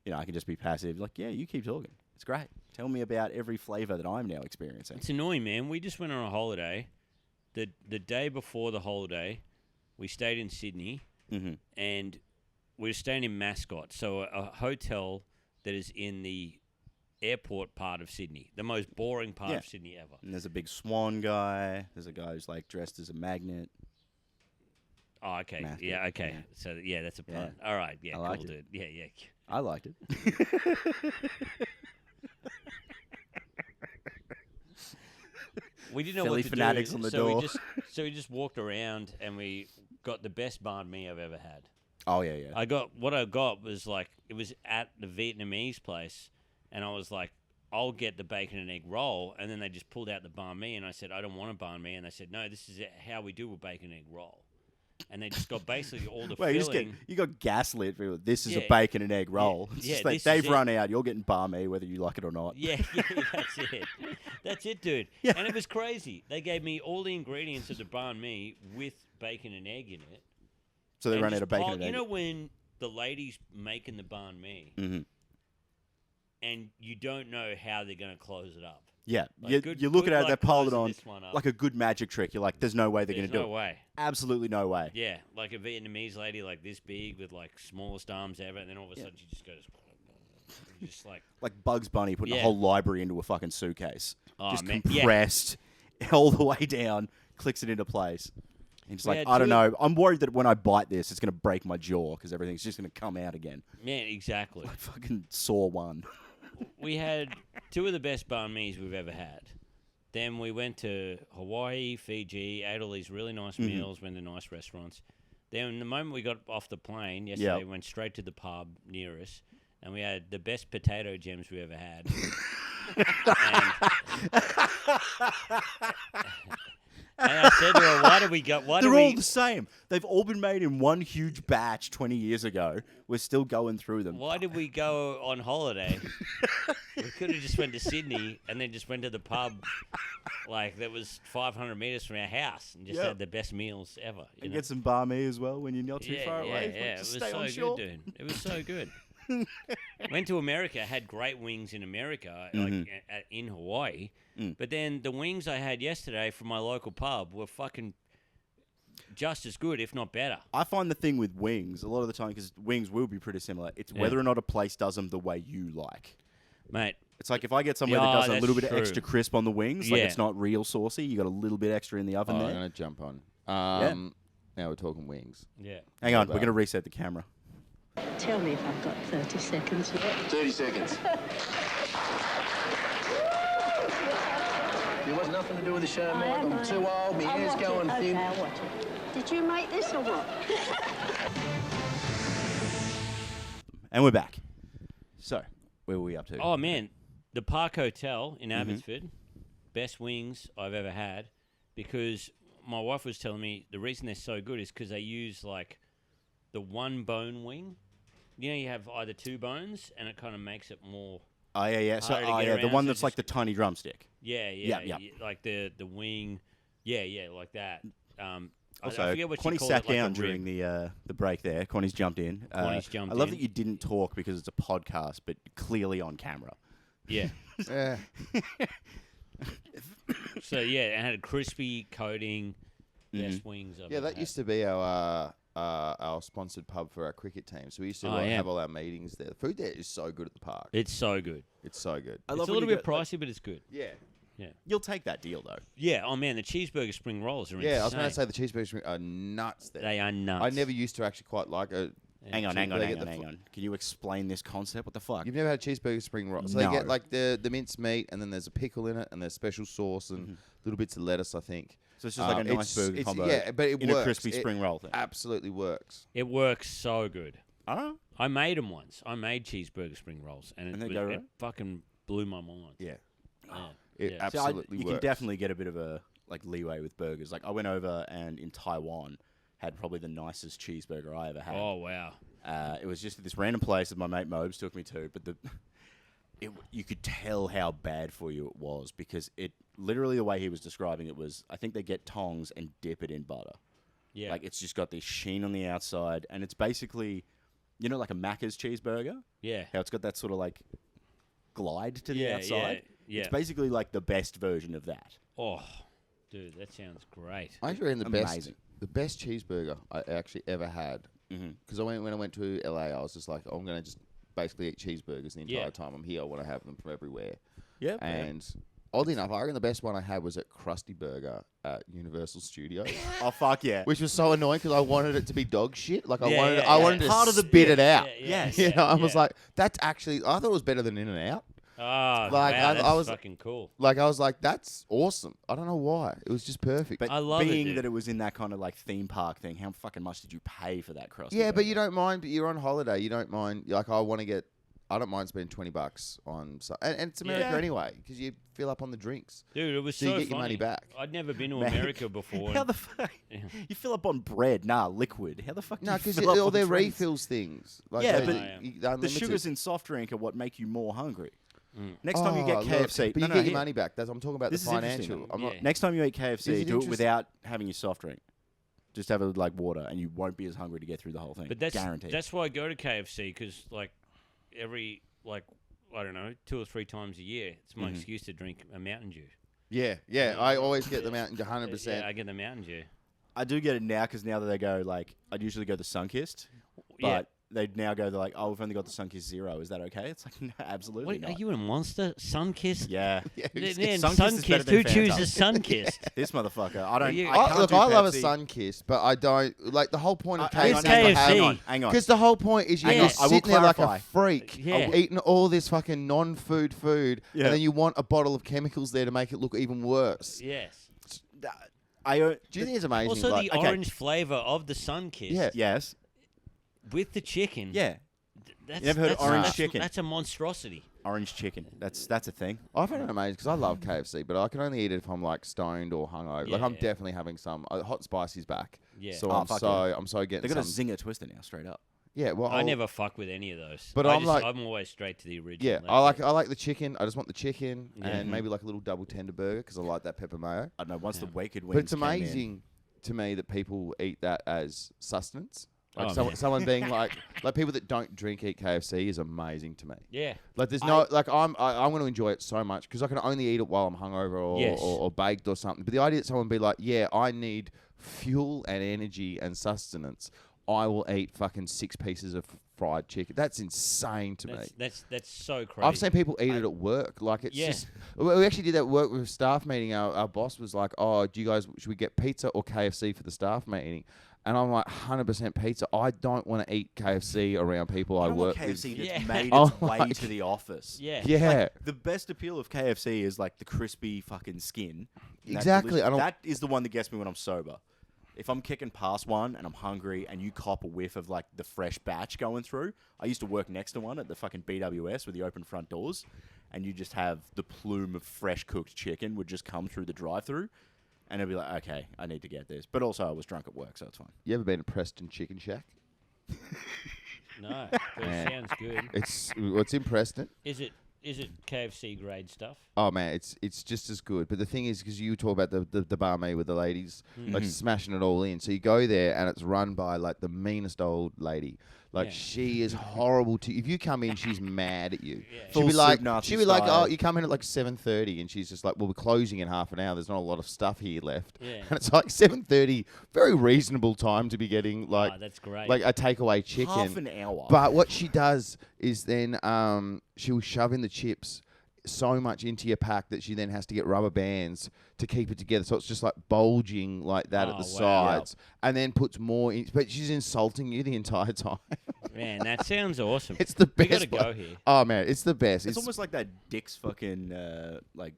You know, I can just be passive. Like, yeah, you keep talking. It's great. Tell me about every flavor that I'm now experiencing. It's annoying, man. We just went on a holiday. The day before the holiday, we stayed in Sydney, and we were staying in Mascot, so a hotel that is in the airport part of Sydney, the most boring part of Sydney ever. And there's a big swan guy. There's a guy who's like dressed as a magnet. Oh, okay. Mascot, Yeah, okay. yeah. So, yeah, that's a pun. Yeah. All right. Yeah, I cool, liked it. dude. Yeah, yeah. I liked it. We didn't know Philly what to fanatics do, on the so door. we just walked around and we got the best banh mi I've ever had. Oh, yeah. I got was like, it was at the Vietnamese place, and I was like, I'll get the bacon and egg roll, and then they just pulled out the banh mi, and I said, I don't want a banh mi, and they said, no, this is how we do a bacon and egg roll. And they just got basically all the filling. You got gaslit. This is a Yeah. bacon and egg roll. It's Yeah, just like, this is they've it. run out. You're getting banh mi whether you like it or not. Yeah, that's it. That's it, dude. Yeah. And it was crazy. They gave me all the ingredients of the banh mi with bacon and egg in it. So they And run just out of bacon pile- and egg. You know when the lady's making the banh mi, and you don't know how they're going to close it up. Yeah, Like, you're looking good at it, they luck piled it closing on this one up. like a good magic trick. You're like, there's no way they're going There's to do no it. way. Absolutely no way. Yeah, like a Vietnamese lady like this big with like smallest arms ever, and then all of a sudden she just goes, you're just like, Like Bugs Bunny putting a Yeah. whole library into a fucking suitcase. Oh, just man, yeah. compressed all the way down, clicks it into place. And just We like, had I don't two- know. I'm worried that when I bite this, it's going to break my jaw because everything's just going to come out again. man, exactly. Like fucking Saw 1. We had two of the best banh mi's we've ever had. Then we went to Hawaii, Fiji, ate all these really nice meals, went to nice restaurants. Then the moment we got off the plane yesterday, we went straight to the pub near us, and we had the best potato gems we ever had. And I said to her, "Why do we go? Why They're do we?" all the same. They've all been made in one huge batch 20 years ago. We're still going through them. Why did we go on holiday? We could have just went to Sydney and then just went to the pub, like that was 500 meters from our house, and just Yeah. had the best meals ever. You And know? get some banh mi as well when you're not too yeah, far yeah, away. yeah. It Just was stay so on good, shore. dude. It was so good. Went to America, had great wings in America, like in Hawaii. But then the wings I had yesterday from my local pub were fucking just as good, if not better. I find the thing with wings, a lot of the time, because wings will be pretty similar, it's whether or not a place does them the way you like. Mate, It's like if I get somewhere that Yeah, does a that's little bit of true. extra crisp on the wings, like Yeah. it's not real saucy, you got a little bit extra in the oven I'm there. going to jump on. Now we're talking wings. yeah. Hang on, Well we're going to done. reset the camera. Tell me if I've got 30 seconds yet. 30 seconds. There was nothing to do with the show, Mike. I'm too old, my hair's going Okay, thin. I'll watch it. Did you make this or what? And we're back. So, where were we up to? Oh man, the Park Hotel in Abbotsford, best wings I've ever had, because my wife was telling me the reason they're so good is because they use like the one bone wing. You know, you have either two bones, and it kind of makes it more. Oh, yeah. So, harder to get the around, one so that's like the tiny drumstick. Yeah, Yep. like the wing. Yeah, like that. I Also, forget what you Connie call sat it, like a down rib. during the break there. Connie's jumped in. Connie's jumped I love in. that you didn't talk because it's a podcast, but clearly on camera. Yeah. Yeah. So yeah, it had a crispy coating. Best wings. I've Yeah, ever that had. used to be our sponsored pub for our cricket team. So we used to Oh, yeah. have all our meetings there. The food there is so good at the park. It's so good. It's so good. I It's love a when little you bit go- like, pricey, but it's good. Yeah. You'll take that deal though. Yeah. Oh man, the cheeseburger spring rolls are Yeah, I was going to insane. say the cheeseburgers are nuts there. They are nuts. I never used to actually quite like it. Hang on. They get the Hang on. Can you explain this concept? What the fuck? You've never had a cheeseburger spring roll. So No. they get like the mince meat, and then there's a pickle in it, and there's special sauce and little bits of lettuce, I think. So it's just like a nice burger combo. Yeah, but it in works. a crispy It spring roll thing. absolutely works. It works so good. Oh, I made them once. I made cheeseburger spring rolls, and, And they it go it right? fucking blew my mind. Yeah. Yeah. It Yeah. See, absolutely you works. can definitely get a bit of a like leeway with burgers. Like I went over and in Taiwan had probably the nicest cheeseburger I ever had. Oh wow. It was just at this random place that my mate Mobes took me to, but you could tell how bad for you it was because it literally the way he was describing it was, I think they get tongs and dip it in butter. Yeah. Like it's just got this sheen on the outside, and it's basically, like a Macca's cheeseburger. Yeah. How it's got that sort of like glide to the Yeah, outside. yeah. It's basically like the best version of that. Oh, dude, that sounds great. I reckon Amazing. the best cheeseburger I actually ever had. Mhm. Because when I went to LA, I was just like, I'm gonna just basically eat cheeseburgers the entire time I'm here. I want to have them from everywhere. Yep. And oddly enough, I reckon the best one I had was at Krusty Burger at Universal Studios, Oh fuck yeah. which was so annoying because I wanted it to be dog shit. Like I Yeah, wanted, yeah, I yeah. wanted to Part of the spit it bit. out. Yes. You know, I was Yeah. like, that's actually. I thought it was better than In-N-Out. Oh, Like, wow, I that's was- fucking cool. Like I was like, that's awesome. I don't know why. It was just perfect. But I love it, being dude. that it was in that kind of like theme park thing, how fucking much did you pay for that Krusty yeah, but burger? you don't mind. But you're on holiday. You don't mind. Like I don't mind spending $20 on. And it's America Yeah. anyway because you fill up on the drinks. Dude, it was So so you get your money funny. back. I'd never been to Mate, America before. How and- the fuck? Yeah. You fill up on bread? Nah, liquid. How the fuck? No, do you because fill up all on their drinks? refills things. Like Yeah, they- but Yeah. they're The unlimited. sugars in soft drink are what make you more hungry. Mm. Next time you get Oh, look, KFC, but no, you no, get your here. money back. I'm talking about This the is interesting, financial. though. I'm not. Yeah. Next time you eat Is KFC, it do it interesting? without having your soft drink. Just have it like water, and you won't be as hungry to get through the whole thing. But that's guaranteed. that's why I go to KFC because like every I don't know 2 or 3 times a year it's my excuse to drink a Mountain Dew. Yeah. I always get them out in 100%. Yeah, I get the Mountain Dew. I do get it now because now that they go like, I'd usually go the Sunkissed, but Yeah. they now go they're like, oh, we've only got the Sunkissed Zero. Is that okay? It's like, no, absolutely What, are not. you a monster? Sunkissed? Yeah. Then Sunkissed is better Sunkissed. than Who Fanta. chooses Sunkissed? This motherfucker. I don't. you- I can't Look, do I love a Pepsi. sun kiss, but I don't like the whole point of Hang on, KFC. hang on, KFC. hang on. Because the whole point is you're Hang on, just I will sitting there like a clarify. freak, Yeah. eating all this fucking non-food food, Yeah. and then you want a bottle of chemicals there to make it look even worse. Yes. I Do you think it's amazing? Also, like, the okay. orange flavour of the Sunkissed Yeah. yes. with the chicken. Yeah. That's, never heard of that's- orange that's- chicken? That's a monstrosity. Orange chicken. That's a thing. I find it amazing because I love KFC, but I can only eat it if I'm like stoned or hungover. Like I'm Yeah. definitely having some hot spicy's back. Yeah. So Oh, I'm fuck so yeah. I'm so getting They got a some. zinger twister now, straight up. Yeah, well, I never fuck with any of those. But I I'm like- I'm always straight to the original. Yeah, That's I it. like the chicken. I just want the chicken Yeah. and maybe like a little double tender burger because I like that pepper mayo. I don't know. Once the Wicked Wings But it's came in- amazing to me that people eat that as sustenance. Like Oh, man. someone being like people that don't drink eat KFC is amazing to me. Yeah. Like there's no like I'm going to enjoy it so much because I can only eat it while I'm hungover or, Yes. or baked or something. But the idea that someone be like, yeah, I need fuel and energy and sustenance. I will eat fucking 6 pieces of fried chicken. That's insane to me. That's so crazy. I've seen people eat it at work. Like it's Yeah. just. We actually did that at work with a staff meeting. Our boss was like, "Oh, should we get pizza or KFC for the staff meeting?" And I'm like, 100% pizza. I don't want to eat KFC around people I I work want KFC with. that's Yeah. made Oh, its way like- to the office. Yeah. Yeah, The best appeal of KFC is like the crispy fucking skin. And that Exactly, I don't- That is the one that gets me when I'm sober. If I'm kicking past one and I'm hungry and you cop a whiff of like the fresh batch going through, I used to work next to one at the fucking BWS with the open front doors, and you just have the plume of fresh cooked chicken would just come through the drive-through, and it'd be like, okay, I need to get this. But also, I was drunk at work, so it's fine. you ever been to Preston Chicken Shack? No, but it sounds good. It's in Preston. Is it KFC grade stuff? Oh man, it's just as good. But the thing is, because you talk about the barmaid with the ladies, like smashing it all in. So you go there and it's run by like the meanest old lady. Like Yeah. she is horrible to. If you come in, she's mad at you. Yeah. She'll Full be like, soup Nazi she'll be like, style. oh, you come in at like 7:30, and she's just like, well, we're closing in half an hour. There's not a lot of stuff here left. Yeah. And it's like 7:30, very reasonable time to be getting like Oh, that's great. like a takeaway chicken. Half an hour. But what she does is then she'll shove in the chips so much into your pack that she then has to get rubber bands to keep it together. So it's just like bulging like that at Oh, the wow. sides, and then puts more in. But she's insulting you the entire time. Man, that sounds awesome. It's the We best. gotta go one. here. Oh man, it's the best. It's almost like that Dick's fucking like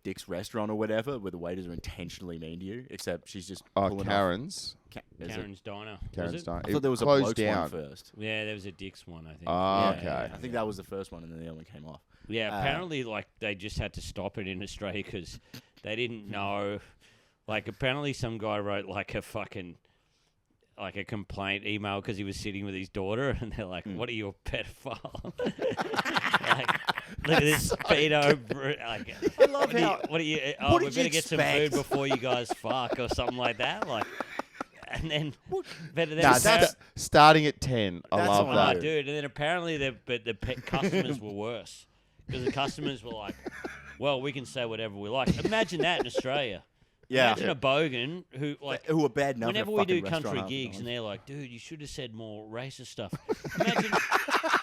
Dick's restaurant or whatever, where the waiters are intentionally mean to you, except she's just pulling off- Karen's. Is it? Karen's Diner. Karen's was it? Diner. I thought there was a closed bloke's down. one first. Yeah, there was a Dick's one, I think. Ah, Yeah, okay. yeah, I think that was the first one, and then the other one came off. Yeah, apparently, like, they just had to stop it in Australia because they didn't know. Like, apparently some guy wrote, like, a fucking like a complaint email because he was sitting with his daughter, and they're like, "What are you, a pedophile?" Like, look at this pedo. Like, I love how. what do you? What Oh, we did you better get some expect? food before you guys fuck or something like that. Like, and then, but then Nah, apparent- starting at 10. I That's love what oh, that. dude, and then apparently the customers were worse because the customers were like, "Well, we can say whatever we like." Imagine that in Australia. Yeah. Imagine a bogan who like. Who are bad enough. Whenever we do country gigs and they're like, dude, you should have said more racist stuff.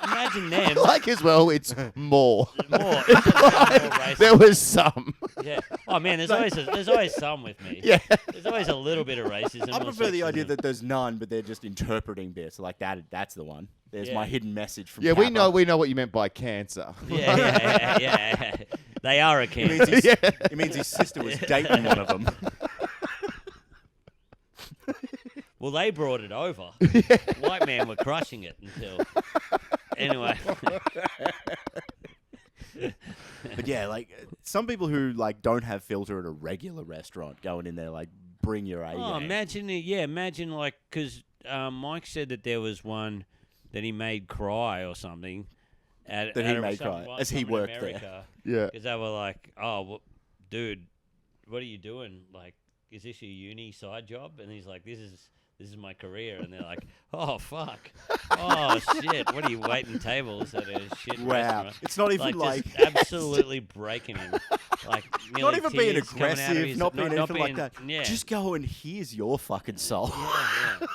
Imagine them. Like as well, it's more. More racist. There was some. Yeah. Oh man, there's always some with me. Yeah. There's always a little bit of racism. I or prefer the idea sexism. that there's none, but they're just interpreting bits like that. That's the one. There's Yeah. my hidden message from. Yeah, Kappa. we know what you meant by cancer. Yeah. They are a It can. means, it means his sister was dating one of them. Well, they brought it over. White man were crushing it until. Anyway. But yeah, like some people who like don't have filter at a regular restaurant going in there like bring your A. Oh, game. imagine like, because Mike said that there was one that he made cry or something. As he worked there. Yeah. Because they were like, oh, well, dude, what are you doing? Like, is this your uni side job? And he's like, this is my career. And they're like, oh, fuck. Oh, shit. What are you waiting tables at a shit Wow. restaurant? It's not even like just absolutely breaking him. Like, not nearly even being tears coming out of aggressive, his- not being anything like being- that. Yeah. Just go and here's your fucking soul. Yeah.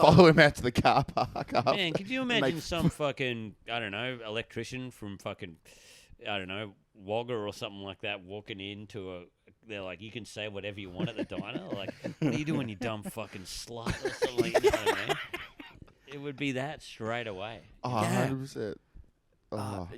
Follow him out to the car park. After. Man, could you imagine some fucking, I don't know, electrician from fucking, I don't know, Wagga or something like that walking into a, they're like, you can say whatever you want at the diner? Like, what are you doing, you dumb fucking slut? Or something like that, you know what I mean? It would be that straight away. Oh, Yeah. 100%. Oh.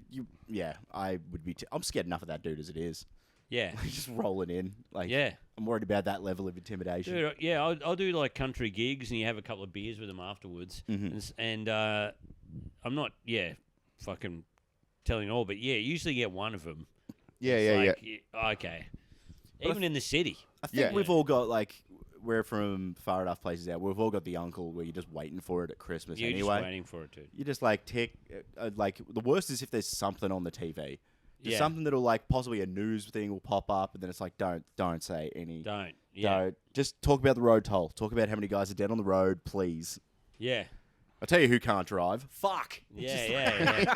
I would be. I'm scared enough of that dude as it is. Yeah. Just rolling in. Like, Yeah. I'm worried about that level of intimidation. Dude, yeah, I'll do like country gigs and you have a couple of beers with them afterwards. Mhm. And I'm not, fucking telling all, but yeah, usually get one of them. Yeah, It's yeah. like, okay. Even in the city. I think Yeah. we've all got like we're from far enough places out. We've all got the uncle where you're just waiting for it at Christmas You're anyway. just waiting for it to. You just like tick. Like the worst is if there's something on the TV. Just Yeah. something that'll like possibly a news thing will pop up, and then it's like don't say any. Don't. Yeah. Don't. Just talk about the road toll. Talk about how many guys are dead on the road, please. Yeah. I'll tell you who can't drive. Fuck. Yeah.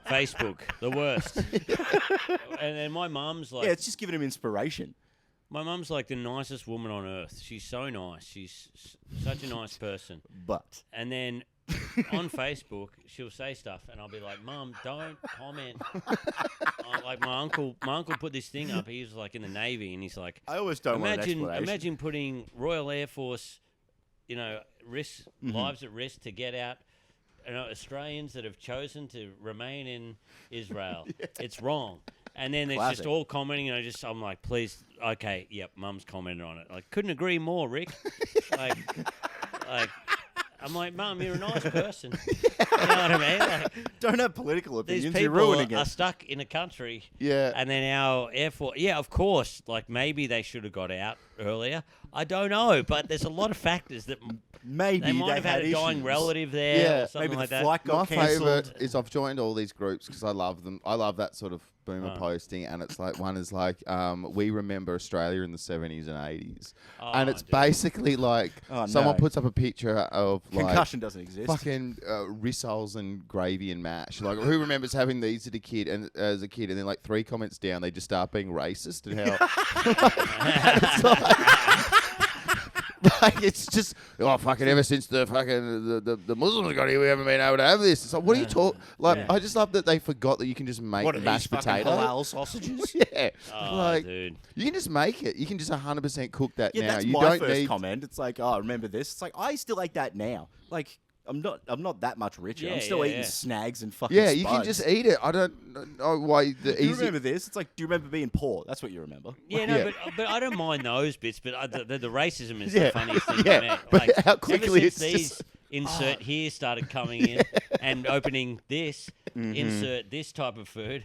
Facebook, the worst. And then my mum's like, Yeah, it's just giving him inspiration. my mum's like the nicest woman on earth. She's so nice. She's such a nice person. But And then on Facebook, she'll say stuff, and I'll be like, "Mum, don't comment." Like my uncle put this thing up. He was like in the Navy, and he's like, I always don't want an explanation. imagine putting Royal Air Force, Mm-hmm. lives at risk to get out. Australians that have chosen to remain in Israel. It's wrong. And then it's Classic. just all commenting, and I'm like, please, okay, yep, Mum's commented on it. Like, couldn't agree more, Rick. like, I'm like, Mum, you're a nice person. You know what I mean? Like, Don't have political these opinions. You're people ruining are it. stuck in a country. Yeah. And then our Air Force, of course, like maybe they should have got out earlier. I don't know, but there's a lot of factors that Maybe they might have had a dying issues. relative there Yeah, or something Maybe like the that. flight My got cancelled. favorite is I've joined all these groups because I love them. I love that sort of boomer Oh. posting, and it's like one is like we remember Australia in the 70s and 80s, Oh, and it's dude. basically like Oh, someone no. puts up a picture of like Concussion doesn't exist. fucking rissoles and gravy and mash. Like who remembers having these as a kid, and then like 3 comments down they just start being racist and how it's like it's just fucking ever since the fucking the Muslims got here we haven't been able to have this. It's like what are you talking? Like I just love that they forgot that you can just make What are mashed these fucking potato. halal sausages? Yeah, Oh, like dude. you can just make it. You can just 100% cook that Yeah, now. that's You my don't first need. comment. It's like, oh, remember this? It's like I still like that now. Like I'm not that much richer. Yeah, I'm still yeah, eating yeah. snags and fucking. Yeah, you can spuds. just eat it. I don't know why the Do you easy. remember this? It's like, do you remember being poor? That's what you remember. Yeah, no, Yeah. but I don't mind those bits. But the racism is Yeah. the funniest thing Yeah, to me. but Like, how ever quickly since it's these just- insert here started coming in and opening this, insert this type of food.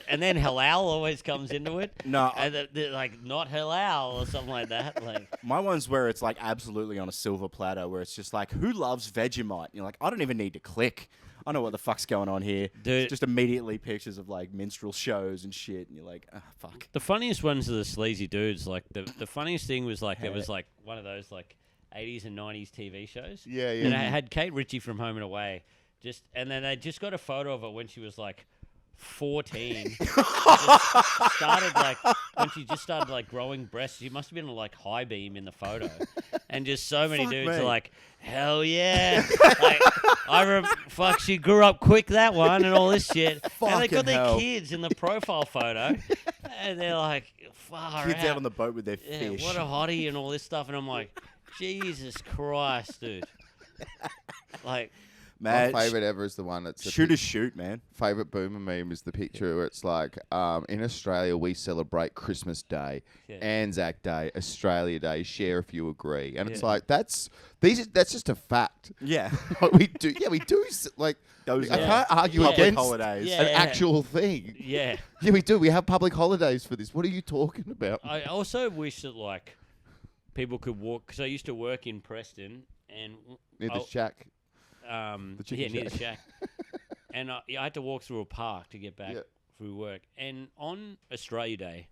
And then halal always comes into it. No, And they're like not halal or something like that. Like, my one's where it's like absolutely on a silver platter, where it's just like, who loves Vegemite? And you're like, I don't even need to click. I know what the fuck's going on here. Dude. It's just immediately pictures of like minstrel shows and shit, and you're like, ah, fuck. the funniest ones are the sleazy dudes. Like the funniest thing was like, it was like one of those like 80s and 90s TV shows. Yeah, yeah. And it had Kate Ritchie from Home and Away. And then they just got a photo of her when she was like 14. Started like when she just started like growing breasts. She must have been like high beam in the photo, and just so many Fuck dudes me. are like, hell yeah! Like, fuck, she grew up quick, that one, and all this shit. And they got Fucking their hell. kids in the profile photo, and they're like, far Kids out. out on the boat with their Yeah, fish. what a hottie and all this stuff, and I'm like, Jesus Christ, dude! Like, Man, My favourite ever is the one that's shoot a shoot, man. favourite boomer meme is the picture where it's like, in Australia we celebrate Christmas Day, Yeah. Anzac Day, Australia Day. Share if you agree, and it's Yeah. like that's just a fact. Yeah. Like, we do, like Those I are can't argue public against holidays. Yeah. an actual thing. yeah. Yeah, we do. We have public holidays for this. What are you talking about? I also wish that like people could walk, because I used to work in Preston and Near the I'll- shack. the chicken near the shack. shack, and I had to walk through a park to get back Yeah. through work. And on Australia Day,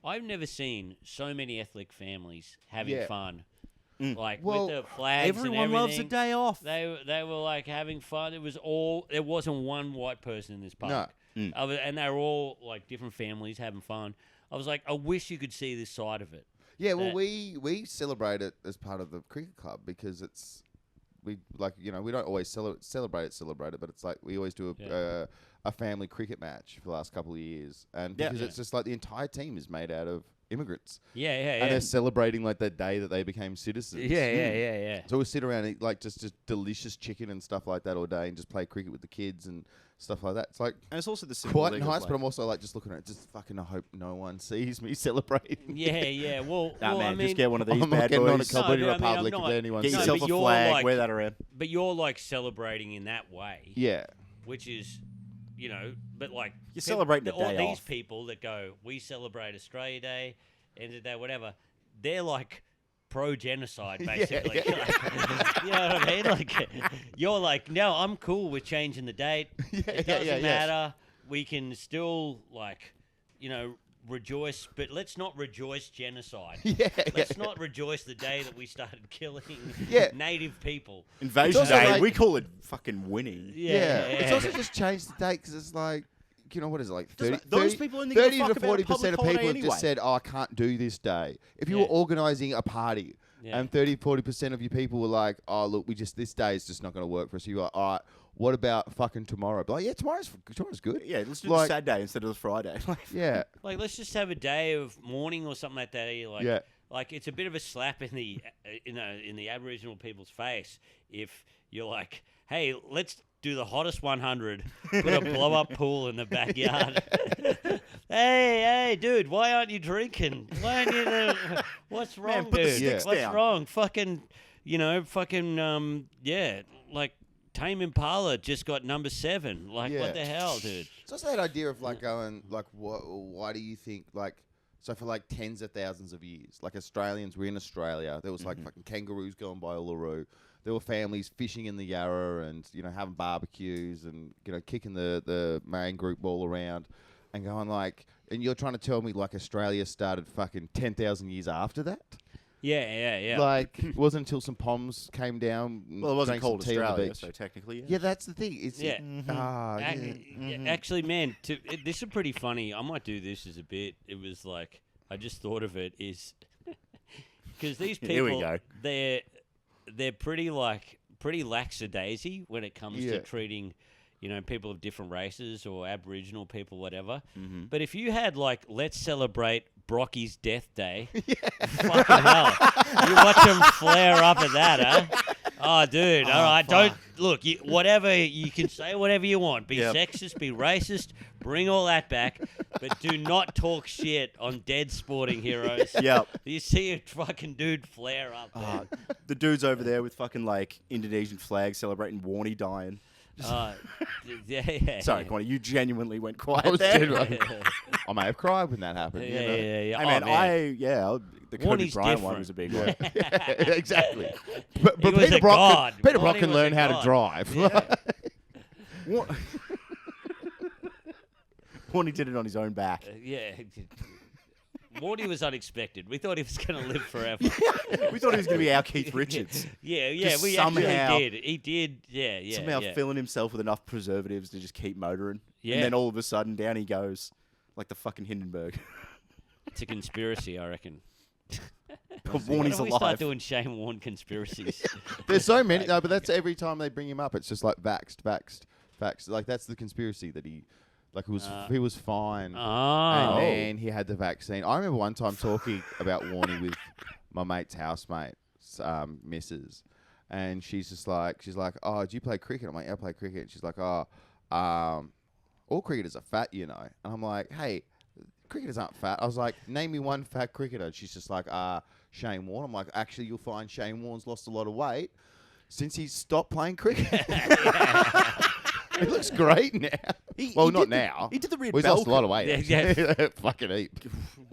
I've never seen so many ethnic families having Yeah. fun, Mm. like Well, with the flags. Everyone and loves a everything. day off. They were like having fun. It was all. There wasn't one white person in this park. No. Mm. And they were all like different families having fun. I was like, I wish you could see this side of it. Yeah, well, that- we celebrate it as part of the cricket club because we don't always celebrate it, but it's like we always do a family cricket match for the last couple of years, and Yeah. because it's just like the entire team is made out of immigrants, Yeah, yeah, and yeah. they're celebrating like the day that they became citizens. Yeah. So we sit around and eat like just delicious chicken and stuff like that all day, and just play cricket with the kids and stuff like that. It's like And it's also the simple quite thing of, nice, like, but I'm also like just looking at it, just fucking I hope no one sees me celebrating. Yeah. Well, nah, man, I mean, just get one of these I'm not bad getting on a boys. couple- Company No, but I mean, I'm Republic if not- anyone Get No, yourself but a you're flag, like- wear that around. but you're like celebrating in that way, Yeah. which is, but like You're celebrating the all day these off. people that go, we celebrate Australia Day, End of Day, whatever. They're like pro genocide, basically. You know what I mean? Like you're like, no, I'm cool with changing the date. It doesn't matter. We can still rejoice, but let's not rejoice genocide. Let's not rejoice the day that we started killing native people. Invasion also Day, like- we call it fucking winning. Yeah. It's also just changed the date because it's like, what is it, like 30, Those people only give a 30 fuck to about a 40% public of people holiday have anyway. just said, oh, I can't do this day. If you Yeah. were organising a party Yeah. and 30-40% of your people were like, oh, look, this day is just not going to work for us. You're like, all right, what about fucking tomorrow? But like, yeah, tomorrow's good. Yeah, let's do Like- the Saturday instead of the Friday. Yeah. Like, let's just have a day of mourning or something like that. Like, Yeah. like it's a bit of a slap in the, in the Aboriginal people's face if you're like, hey, let's do the hottest 100, put a blow-up pool in the backyard. hey, dude, why aren't you drinking? Why aren't you? What's wrong, put the dude? sticks What's down. wrong? Like Tame Impala just got number 7. Like, Yeah. what the hell, dude? It's also that idea of like going, like, why do you think, like, so for like tens of thousands of years, like Australians were in Australia, there was like fucking kangaroos going by Uluru. There were families fishing in the Yarra and, having barbecues and, kicking the main group all around and going like, and you're trying to tell me like Australia started fucking 10,000 years after that? Yeah. Like, it wasn't until some Poms came down. And Well, it wasn't drank some cold tea on the Australia, beach. so technically, yeah. Yeah, that's the thing. It's Yeah. Actually, man, this is pretty funny. I might do this as a bit. It was like, I just thought of it is because these people, Here we go. they're pretty lackadaisy when it comes Yeah. to treating, people of different races or Aboriginal people, whatever. But if you had like, let's celebrate Brocky's death day, fucking hell, you watch them flare up at that, huh? Oh, dude, all right, don't look. You can say whatever you want. Be Yep. sexist, be racist, bring all that back, but do not talk shit on dead sporting heroes. Yep. You see a fucking dude flare up there. The dude's over there with fucking like Indonesian flags celebrating Warnie dying. Yeah. Sorry, Quanny, you genuinely went quiet I was there. genuinely- I may have cried when that happened. Yeah, you know? yeah. Hey, Oh, man, the Kobe Warnie's Bryant one different. was a big one. Yeah, exactly. But He was Peter a Brock, god. Peter Brock Warnie can was learn a how to god. drive. Yeah. What? Warnie did it on his own back. Yeah. Warnie was unexpected. We thought he was going to live forever. We thought he was going to be our Keith Richards. Yeah, Just we somehow- actually did. He did, yeah. Somehow filling himself with enough preservatives to just keep motoring. Yeah. And then all of a sudden, down he goes. Like the fucking Hindenburg. It's a conspiracy, I reckon. But Why Warnie's don't we start alive. doing Shane Warne conspiracies? There's so many. No, but that's every time they bring him up. It's just like vaxxed. Like that's the conspiracy that he was fine. Oh. And then he had the vaccine. I remember one time talking about Warnie with my mate's housemate, Mrs. And she's like, oh, do you play cricket? I'm like, yeah, I play cricket. And she's like, oh, all cricketers are fat, you know. And I'm like, hey, cricketers aren't fat. I was like, name me one fat cricketer. She's just like, Shane Warne. I'm like, actually, you'll find Shane Warne's lost a lot of weight since he's stopped playing cricket. He looks great now. Not now. He did the weird Well, he's bell lost a lot of curve. weight. Yeah, Fucking heap.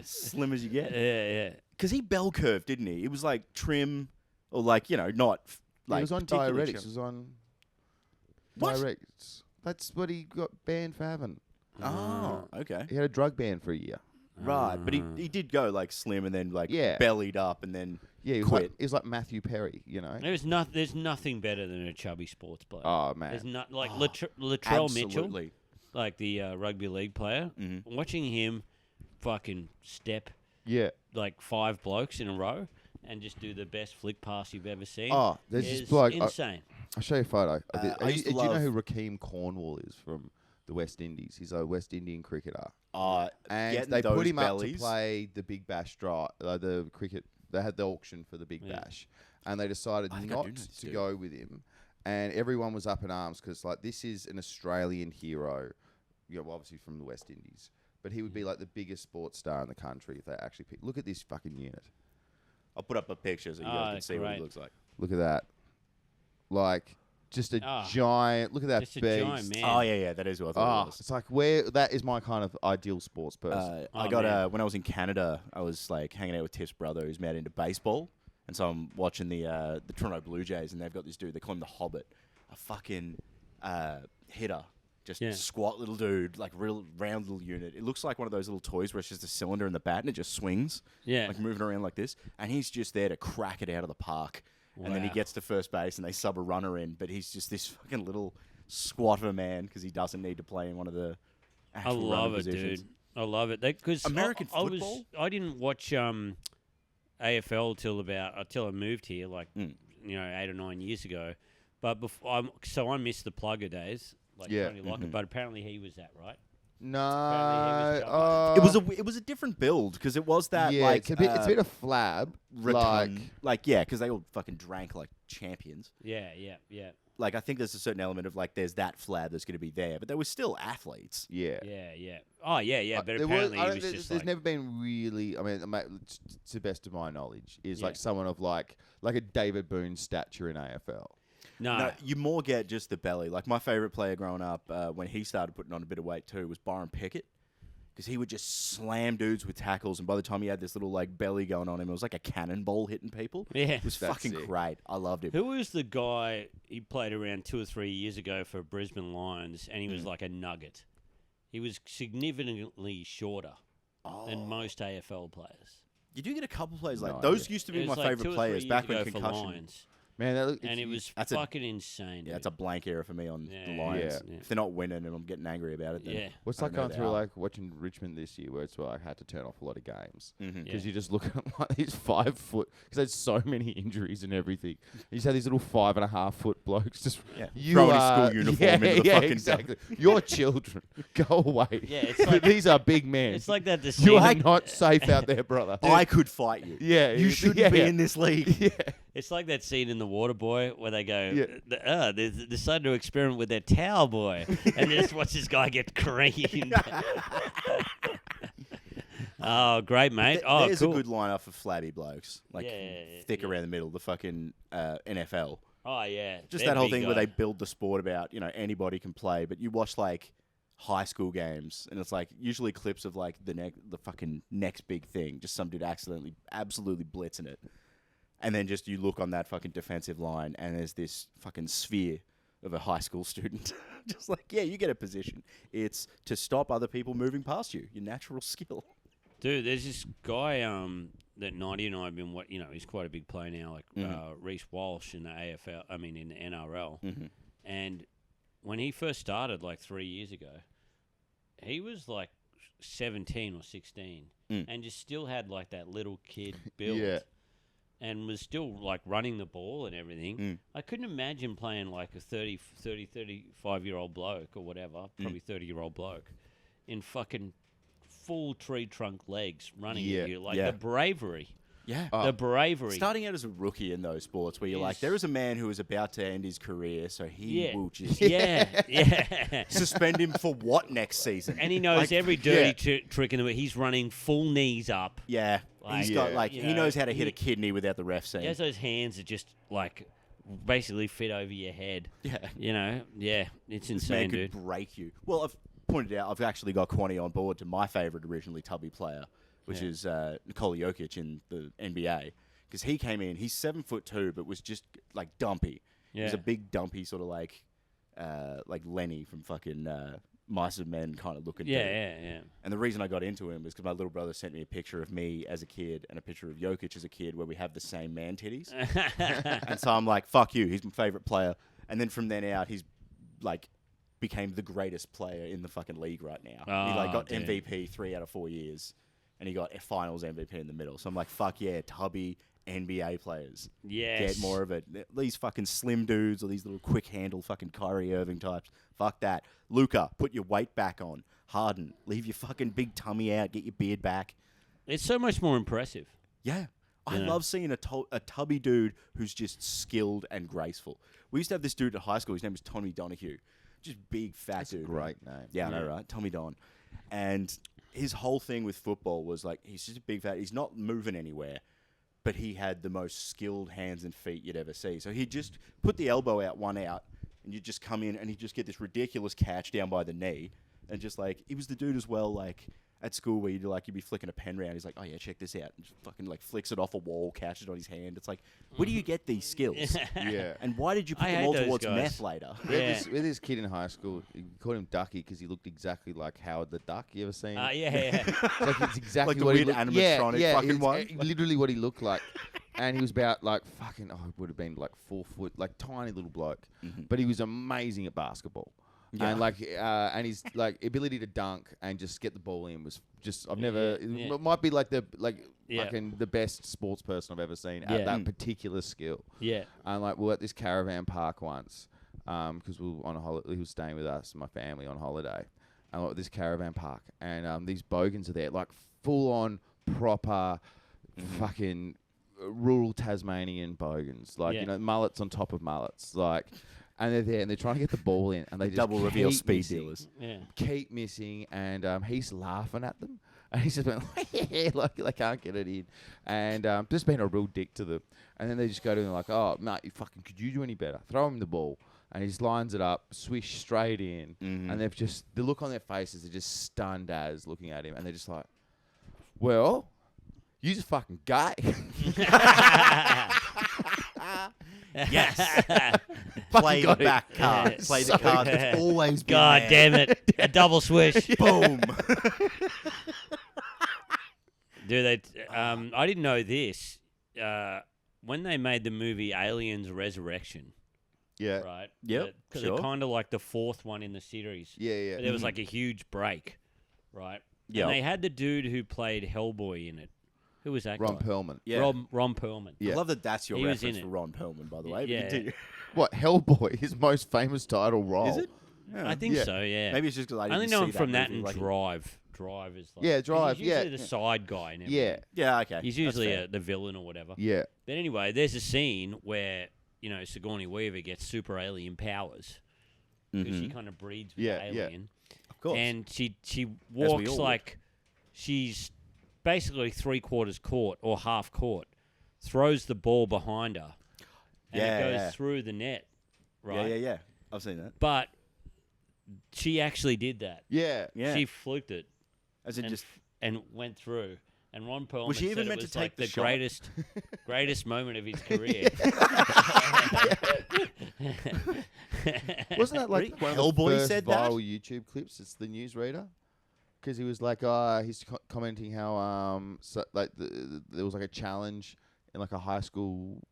Slim as you get. Yeah. Because he bell curved, didn't he? It was like trim, or like, not like. He was on particularly diuretics. He was on What? diuretics. That's what he got banned for having. Oh, okay. He had a drug ban for a year. Right, but he did go like slim and then like Yeah. bellied up and then Yeah, he was quit. like, he was like Matthew Perry, you know. There's nothing better than a chubby sports player. Oh man, There's not like Latrell Mitchell, Absolutely. like the rugby league player. Mm-hmm. Watching him fucking step yeah. like 5 blokes in a row and just do the best flick pass you've ever seen. Oh, there's is this bloke. insane. I'll show you a photo. I used to do you know love- who Rakeem Cornwall is from the West Indies? He's a West Indian cricketer. And getting they put those him up to bellies. play the Big Bash draw, the cricket. They had the auction for the Big Yeah. Bash, and they decided I think I not do know this to dude. go with him. And everyone was up in arms because, like, this is an Australian hero, obviously from the West Indies. But he would be like the biggest sports star in the country if they actually pick. Look at this fucking unit. I'll put up a picture so you guys can see what he great. looks like. Look at that. Like, just a giant. Look at that Just a beast. giant man. Oh yeah, that is what I thought it Oh, was. it's like that is my kind of ideal sports person. I Oh, got man. when I was in Canada, I was like hanging out with Tiff's brother, who's mad into baseball, and so I'm watching the Toronto Blue Jays, and they've got this dude. They call him the Hobbit, a fucking hitter, just Yeah. squat little dude, like real round little unit. It looks like one of those little toys where it's just a cylinder in the bat and it just swings, Yeah. like moving around like this, and he's just there to crack it out of the park. And then he Wow. gets to first base and they sub a runner in, but he's just this fucking little squat of a man because he doesn't need to play in one of the I actual love runner it, positions. dude. I love it. Because American football? I didn't watch AFL till I moved here, like 8 or 9 years ago. But I missed the Plugger days, like Yeah. Tony Lockett. But apparently he was that, right? No, It was a different build because it was that yeah, like it's a bit a flab. like yeah, because they all fucking drank like champions. Yeah. Like I think there's a certain element of like there's that flab that's going to be there, but they were still athletes. Yeah. Oh, yeah. But There apparently I he don't- was there's just there's like, never been really. I mean, to the best of my knowledge, is Yeah. like someone of like a David Boone stature in AFL. No, you more get just the belly. Like my favorite player growing up, when he started putting on a bit of weight too, was Byron Pickett, because he would just slam dudes with tackles, and by the time he had this little like belly going on him, it was like a cannonball hitting people. Yeah. It was That's fucking sick. great. I loved him. Who was the guy he played around 2 or 3 years ago for Brisbane Lions, and he Hmm. was like a nugget? He was significantly shorter than most AFL players. You do get a couple players like No those. idea. Used to It be was my like 2 favorite or 3 players years back when ago for concussion. Lions, Man, and it was that's a- fucking insane. Yeah, Dude. it's a blank era for me on the Yeah, Lions. yeah. If they're not winning and I'm getting angry about it, then Yeah. What's I like know going they through are. like watching Richmond this year, where it's like I had to turn off a lot of games Mhm. because Yeah. you just look at like these 5 foot because there's so many injuries and everything. You just have these little 5.5 foot blokes just Yeah. you Throwing his are school uniform into the fucking exactly. Your children, go away. Yeah, it's like- these are big men. It's like that. You are Scene, not safe out there, brother. I could fight you. Yeah, You shouldn't be in this league. Yeah, it's like that scene in The Waterboy where they go, Yeah. they decided to experiment with their towel boy, and just watch this guy get creamed. Oh, great, mate. There's Cool. a good lineup for flabby blokes, like Yeah, thick yeah. around the middle. The fucking NFL. Oh yeah, Just they're that whole big thing where they guys. build the sport about, anybody can play, but you watch like high school games and it's like usually clips of like the fucking next big thing, just some dude absolutely blitzing it. And then just you look on that fucking defensive line and there's this fucking sphere of a high school student. Just like, yeah, you get a position. It's to stop other people moving past you, your natural skill. Dude, there's this guy that 90 and I have been, he's quite a big player now, like Reece Walsh in the in the NRL. Mm-hmm. And when he first started like 3 years ago, he was like 17 or 16 and just still had like that little kid build. Yeah. And was still like running the ball and everything. I couldn't imagine playing like a 35-year-old bloke or whatever, probably 30-year-old bloke, in fucking full tree trunk legs running at you. Like the bravery. Yeah. The bravery. Starting out as a rookie in those sports where you're like, there is a man who is about to end his career, so he will just yeah. suspend him for what next season? And he knows every dirty trick in the way. He's running full knees up. Yeah. He's got like, he knows how to hit a kidney without the ref saying. He has those hands that just like basically fit over your head. Yeah. It's This insane, man dude. could break you. Well, I've pointed out, I've actually got Quonny on board to my favourite originally tubby player, which is Nikola Jokic in the NBA. Because he came in, he's 7'2", but was just like dumpy. He was a big dumpy sort of like Lenny from fucking Mice and Men kind of looking dude. Yeah. And the reason I got into him was because my little brother sent me a picture of me as a kid and a picture of Jokic as a kid where we have the same man titties. And so I'm like, fuck you, he's my favourite player. And then from then out, he's like became the greatest player in the fucking league right now. He like got MVP 3 out of 4 years. And he got a finals MVP in the middle. So I'm like, fuck yeah, tubby NBA players. Yes. Get more of it. These fucking slim dudes or these little quick handle fucking Kyrie Irving types. Fuck that. Luka, put your weight back on. Harden, leave your fucking big tummy out. Get your beard back. It's so much more impressive. Yeah. I love seeing a tubby dude who's just skilled and graceful. We used to have this dude at high school. His name was Tommy Donahue. Just big, fat dude. Great name. Yeah, I know, right? Tommy Don. And his whole thing with football was like, he's just a big fat. He's not moving anywhere, but he had the most skilled hands and feet you'd ever see. So he'd just put the elbow out, one out, and you'd just come in and he'd just get this ridiculous catch down by the knee. And just like, he was the dude as well, like, at school where you'd be flicking a pen around. He's like, oh yeah, check this out. And just fucking like flicks it off a wall, catches it on his hand. It's like, where do you get these skills? Yeah. And why did you put I them hate all those towards guys. meth later? We had this kid in high school. You called him Ducky because he looked exactly like Howard the Duck. You ever seen? Yeah. Like it's exactly Like the what he weird looked. animatronic fucking it's one? literally what he looked like. And he was about like fucking. Oh, it would have been like 4 foot, like tiny little bloke. But he was amazing at basketball. Yeah. And and his like ability to dunk and just get the ball in was just. I've never. Yeah. It might be like fucking the best sports person I've ever seen at that particular skill. Yeah. And like we were at this caravan park once, because we were on a holiday. He was staying with us, my family, on holiday. And we were at this caravan park, and these bogans are there, like full on proper, fucking rural Tasmanian bogans, like mullets on top of mullets, like. And they're there, and they're trying to get the ball in, and they just Double reveal keep speed missing, dealers. Yeah. keep missing, and he's laughing at them, and he's just been like they can't get it in, and just being a real dick to them. And then they just go to him like, "Oh, mate, could you do any better? Throw him the ball." And he just lines it up, swish straight in, and they've just the look on their faces, they're just stunned as looking at him, and they're just like, "Well, you just fucking gay." Yes. Play the back card. Yeah. Play the card that's always been God there. damn it. A double swish. Boom. Dude, I didn't know this. When they made the movie Aliens Resurrection, Yeah. right? Yep, Because sure. it's kind of like the fourth one in the series. Yeah. But there was like a huge break, right? Yep. And they had the dude who played Hellboy in it. Who was that Ron guy? Perlman. Yeah. Ron Perlman. Yeah. I love that that's your He was reference in for it. Ron Perlman, by the way. But Yeah. continue. What, Hellboy, his most famous title role. Is it? Yeah. I think Yeah. so, yeah. Maybe it's just because I I didn't only know see him from that movie, and like- Drive. Drive is like... Yeah, 'cause Drive, He's yeah. usually the side guy in everything. Yeah. Yeah, okay. He's That's usually fair. the villain or whatever. Yeah. But anyway, there's a scene where, Sigourney Weaver gets super alien powers. Because she kind of breeds with Yeah, the yeah. alien. Of course. And she we walks all like she's basically 3/4 court or half court, throws the ball behind her, and Yeah, it goes yeah. through the net, right? Yeah. I've seen that. But she actually did that. Yeah. Yeah. She fluked it As in and, just and went through. And Ron Perlman Was she said even it meant to was take like the the shot? greatest moment of his career. Wasn't that like one of the Hellboy first said that? viral YouTube clips? It's the newsreader. Because he was like, he's commenting how there was like a challenge in like a high school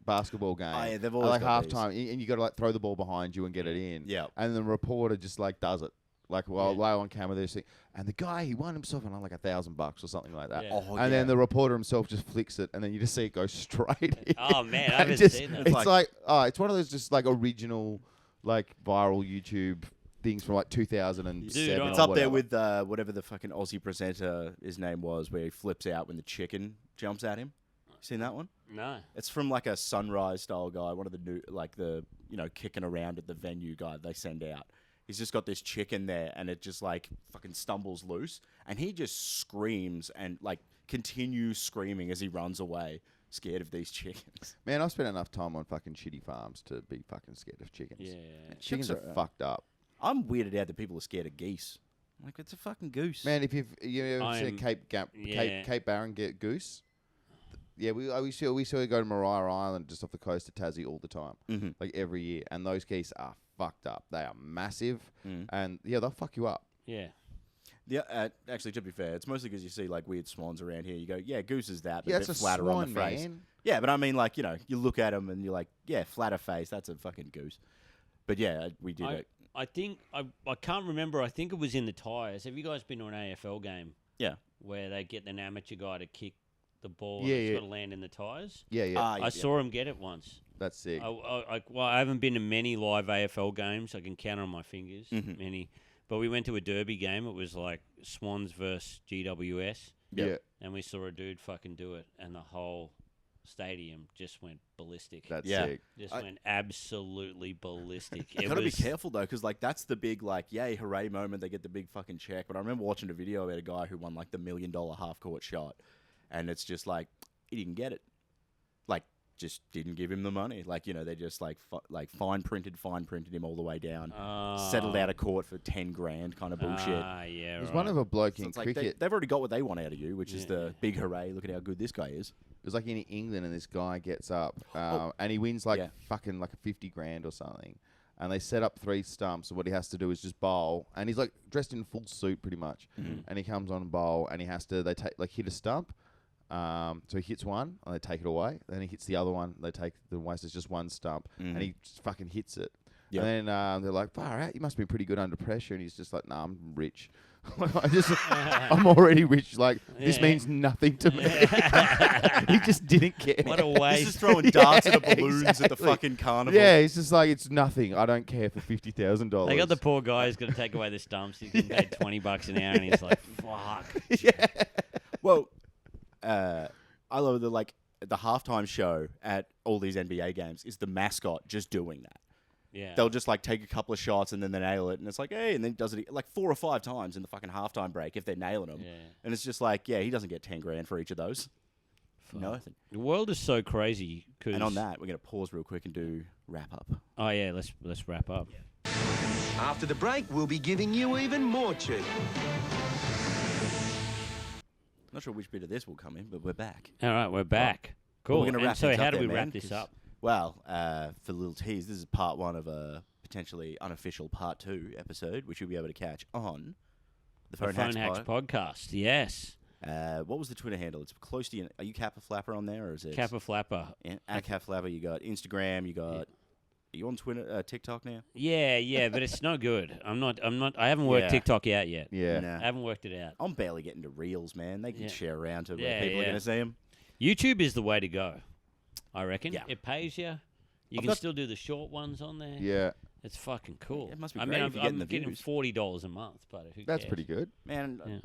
basketball game. Oh, yeah, they've at, always like got these. halftime, and you got to like throw the ball behind you and get it in. Yeah. And the reporter just like does it, like while Yeah. on camera they're saying, and the guy he won himself on like $1,000 or something like that. Yeah. Oh, And then the reporter himself just flicks it, and then you just see it go straight in. Oh, man, I And haven't just- seen that. It's like it's one of those just like original, like viral YouTube things from like 2007. Dude, or It's up there whatever. with whatever the fucking Aussie presenter his name was, where he flips out when the chicken jumps at him. Seen that one? No. It's from like a Sunrise style guy, one of the new, like the kicking around at the venue guy they send out. He's just got this chicken there, and it just like fucking stumbles loose, and he just screams and like continues screaming as he runs away, scared of these chickens. Man, I've spent enough time on fucking shitty farms to be fucking scared of chickens. Yeah. Chickens Chicks are are- fucked up. I'm weirded out that people are scared of geese. I'm like, it's a fucking goose. Man, if you ever seen I'm- yeah. Cape Barren get goose? Yeah, we saw it go to Maria Island just off the coast of Tassie all the time, Mhm. like every year. And those geese are fucked up. They are massive, Mm. and yeah, they'll fuck you up. Yeah. Yeah, actually, to be fair, it's mostly because you see like weird swans around here. You go, yeah, goose is that, but Yeah, a it's bit a flatter swan, on the face. man. Yeah, but I mean, like, you look at them and you're like, yeah, flatter face, that's a fucking goose. But yeah, we did it. I think I can't remember. I think it was in the tyres. Have you guys been to an AFL game? Yeah. Where they get an amateur guy to kick the ball Yeah, and it's yeah. got to land in the tyres? Yeah, yeah, Ah, I saw him get it once. that's sick. I haven't been to many live AFL games. I can count on my fingers Mhm. many. But we went to a derby game. It was like Swans versus GWS, Yeah, and we saw a dude fucking do it, and the whole stadium just went ballistic. that's Yeah. sick. Just I- went absolutely ballistic. You It gotta be was careful though, because like that's the big like yay hooray moment. They get the big fucking check. But I remember watching a video about a guy who won like the $1 million half court shot, and it's just like he didn't get it. Like just didn't give him the money. Like they just like fine printed him all the way down. Settled out of court for 10 grand kind of bullshit. Ah, yeah. There's right. one of a bloke So in it's like cricket. they've already got what they want out of you, which is Yeah, the yeah. big hooray. Look at how good this guy is. It was like in England, and this guy gets up, and he wins like Yeah. fucking like a 50 grand or something. And they set up 3 stumps, and what he has to do is just bowl, and he's like dressed in full suit pretty much. And he comes on and bowl, and he has to hit a stump. So he hits one, and they take it away. Then he hits the other one, they take the away. So it's just one stump, and he just fucking hits it. Yeah. And then they're like, "Far out, you must be pretty good under pressure." And he's just like, "Nah, I'm rich. I'm already rich. Like this Yeah. means nothing to me." He just didn't care. What a He's waste. just throwing darts at Yeah, balloons at the exactly. fucking carnival. Yeah, it's just like it's nothing. I don't care for $50,000. They got the poor guy who's got to take away the stumps. He's getting paid $20 an hour, and he's like, "Fuck." yeah. Well, I love the halftime show at all these NBA games is the mascot just doing that. Yeah. They'll just like take a couple of shots and then they nail it, and it's like, hey, and then he does it like 4 or 5 times in the fucking halftime break if they're nailing them. Yeah. And it's just like, yeah, he doesn't get 10 grand for each of those. Fuck. Nothing. The world is so crazy. And on that, we're gonna pause real quick and do wrap up. Oh yeah, let's wrap up. After the break, we'll be giving you even more cheek. Not sure which bit of this will come in, but we're back. All right, we're back. Cool. We're gonna And wrap so things how up do we there, wrap man, this 'cause- up? Well, for a little tease, this is part 1 of a potentially unofficial part 2 episode, which you'll be able to catch on the The Phone Hacks podcast. Yes. What was the Twitter handle? It's close to you. Are you Kappa Flapper on there, or is it Kappa Flapper. Yeah, at Kappa Flapper? You got Instagram. You got. Are you on Twitter, TikTok now? Yeah, but it's no good. I'm not. I haven't worked Yeah. TikTok out yet. Yeah. Nah. I haven't worked it out. I'm barely getting to Reels, man. They can Yeah. share around to Yeah, where people are yeah. going to see them. YouTube is the way to go. I reckon. Yeah. It pays you. You I've can got- still do the short ones on there. Yeah. It's fucking cool. It must be I great mean, if you're I'm getting the getting views. $40 a month, but who That's cares? pretty good. Man, Yeah.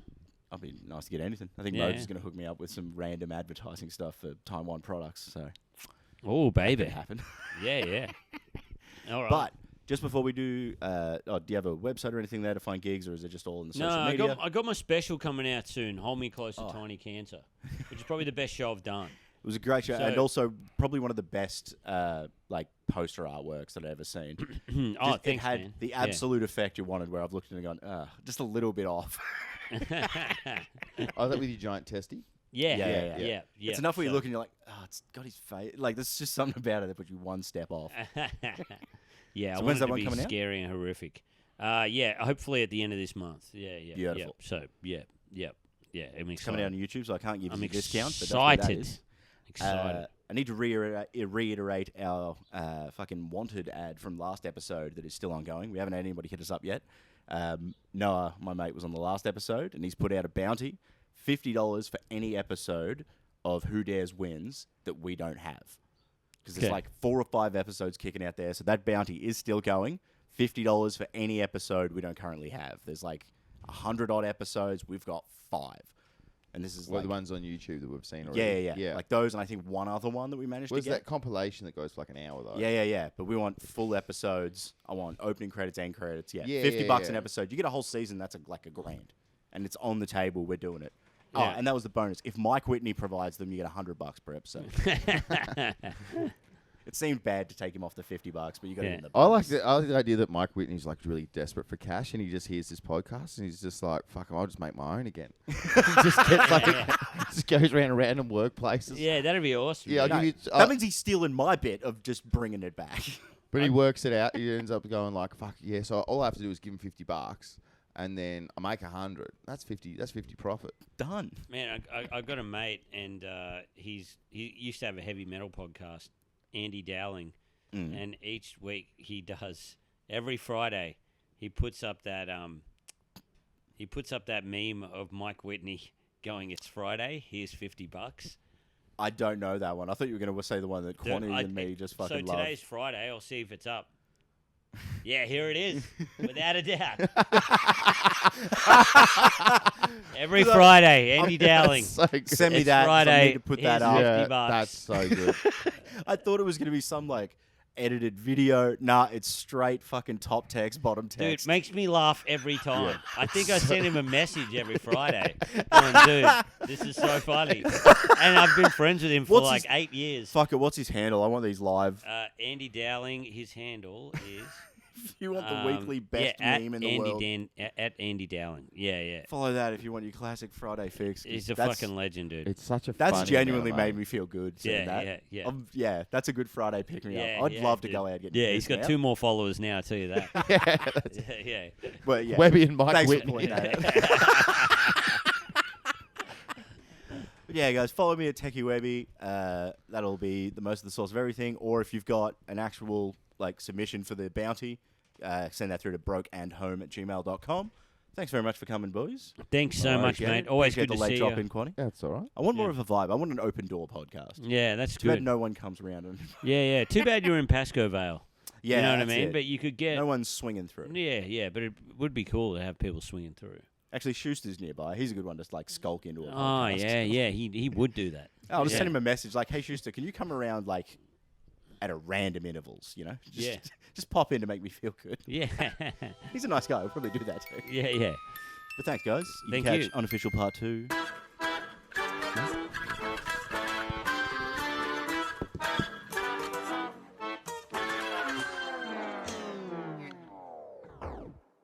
I'll be nice to get anything. I think Yeah. Moses is going to hook me up with some random advertising stuff for Taiwan products. So Oh, baby. it happen. Yeah. All right. But just before we do, do you have a website or anything there to find gigs, or is it just all in the social no, media? I got my special coming out soon. Hold Me Close to Oh. Tiny Cancer, which is probably the best show I've done. was a great show, So- and also probably one of the best like poster artworks that I've ever seen. Oh, It thanks, had man. the absolute effect you wanted, where I've looked at it and gone, just a little bit off. Oh, that with your giant testy? Yeah, Yeah. yeah. It's enough where you look and you're like, it's got his face. Like, there's just something about it that puts you one step off. Yeah, So I when's want it that to one be coming out? scary and horrific. Yeah, hopefully at the end of this month. Yeah. Beautiful. Yep. So, yeah. I'm It's coming out excited. on YouTube, so I can't give I'm you a discount. But that's what that excited. is. Excited. I need to reiterate our fucking wanted ad from last episode that is still ongoing. We haven't had anybody hit us up yet. Noah, my mate, was on the last episode, and he's put out a bounty, $50 for any episode of Who Dares Wins that we don't have. Because there's Okay. like 4 or 5 episodes kicking out there, so that bounty is still going. $50 for any episode we don't currently have. There's like 100-odd episodes. We've got 5. And this is Well, like... the ones on YouTube that we've seen already. Yeah. Like those, and I think one other one that we managed Was to get. that compilation that goes for like an hour, though? Yeah. But we want full episodes. I want opening credits, end credits. Yeah, Yeah, $50 yeah. an episode. You get a whole season. That's like a grand, and it's on the table. We're doing it. Yeah. Oh, and that was the bonus. If Mike Whitney provides them, you get $100 per episode. It seemed bad to take him off the $50, but you got to Yeah. in the. I like bonus. the idea that Mike Whitney's like really desperate for cash, and he just hears this podcast, and he's just like, "Fuck, I'll just make my own again." Just gets like, just goes around random workplaces. Yeah, that'd be awesome. Yeah, dude. I'll give you. That means he's stealing my bit of just bringing it back. But he works it out. He ends up going like, "Fuck yeah!" So all I have to do is give him $50, and then I make 100. That's 50. That's 50 profit. Done. Man, I got a mate, and he used to have a heavy metal podcast, Andy Dowling, and each week he does every Friday he puts up that meme of Mike Whitney going, "It's Friday, here's $50." I don't know that one. I thought you were going to say the one that Dude, Quanny and me just fucking So love. today's Friday. I'll see if it's up. Yeah, here it is, without a doubt. Every Friday, Andy Dowling. So good. Send me It's that. 'cause I Friday, need to put here's that up. $50. Yeah, that's so good. I thought it was going to be some like edited video. Nah, it's straight fucking top text, bottom Dude, text. makes me laugh every time. I think I send him a message every Friday. Going, dude, this is so funny. And I've been friends with him for What's like his- 8 years. Fuck it, what's his handle? I want these live. Andy Dowling, his handle is... If you want the weekly best at meme in the Andy world. at Andy Dowling. Yeah. Follow that if you want your classic Friday fix. 'cause He's a that's- fucking legend, dude. It's such a. That's funny genuinely amount of made me feel good seeing Yeah, that. yeah. Yeah, that's a good Friday pick me Yeah, up. I'd yeah, love to dude. go out and get Yeah, he's got out. 2 more followers now, I'll tell you that. money. Yeah, that's yeah. But yeah, Webby and Mike thanks for Whitney. pointing that out. But yeah, guys, follow me at Techie Webby. That'll be the most of the source of everything. Or if you've got an actual like submission for the bounty, send that through to brokeandhome@gmail.com. Thanks very much for coming, boys. Thanks so much, Appreciate mate. it. Always Appreciate good the to late see drop you. in, Quanny. That's all right. I want more of a vibe. I want an open door podcast. Yeah, that's Too bad good. no one comes around. And Yeah. Too bad you're in Pasco Vale. yeah, you know what I that's mean? it. But you could get... No one's swinging through. Yeah, but it would be cool to have people swinging through. Actually, Schuster's nearby. He's a good one to like skulk into a Oh, podcast. yeah, he would do that. I'll just Yeah. send him a message like, "Hey, Schuster, can you come around like at a random intervals? You know, just, Yeah. just pop in to make me feel good." Yeah. He's a nice guy. I'll probably do that too. yeah. But thanks, guys. You Thank can catch you. Unofficial Part 2.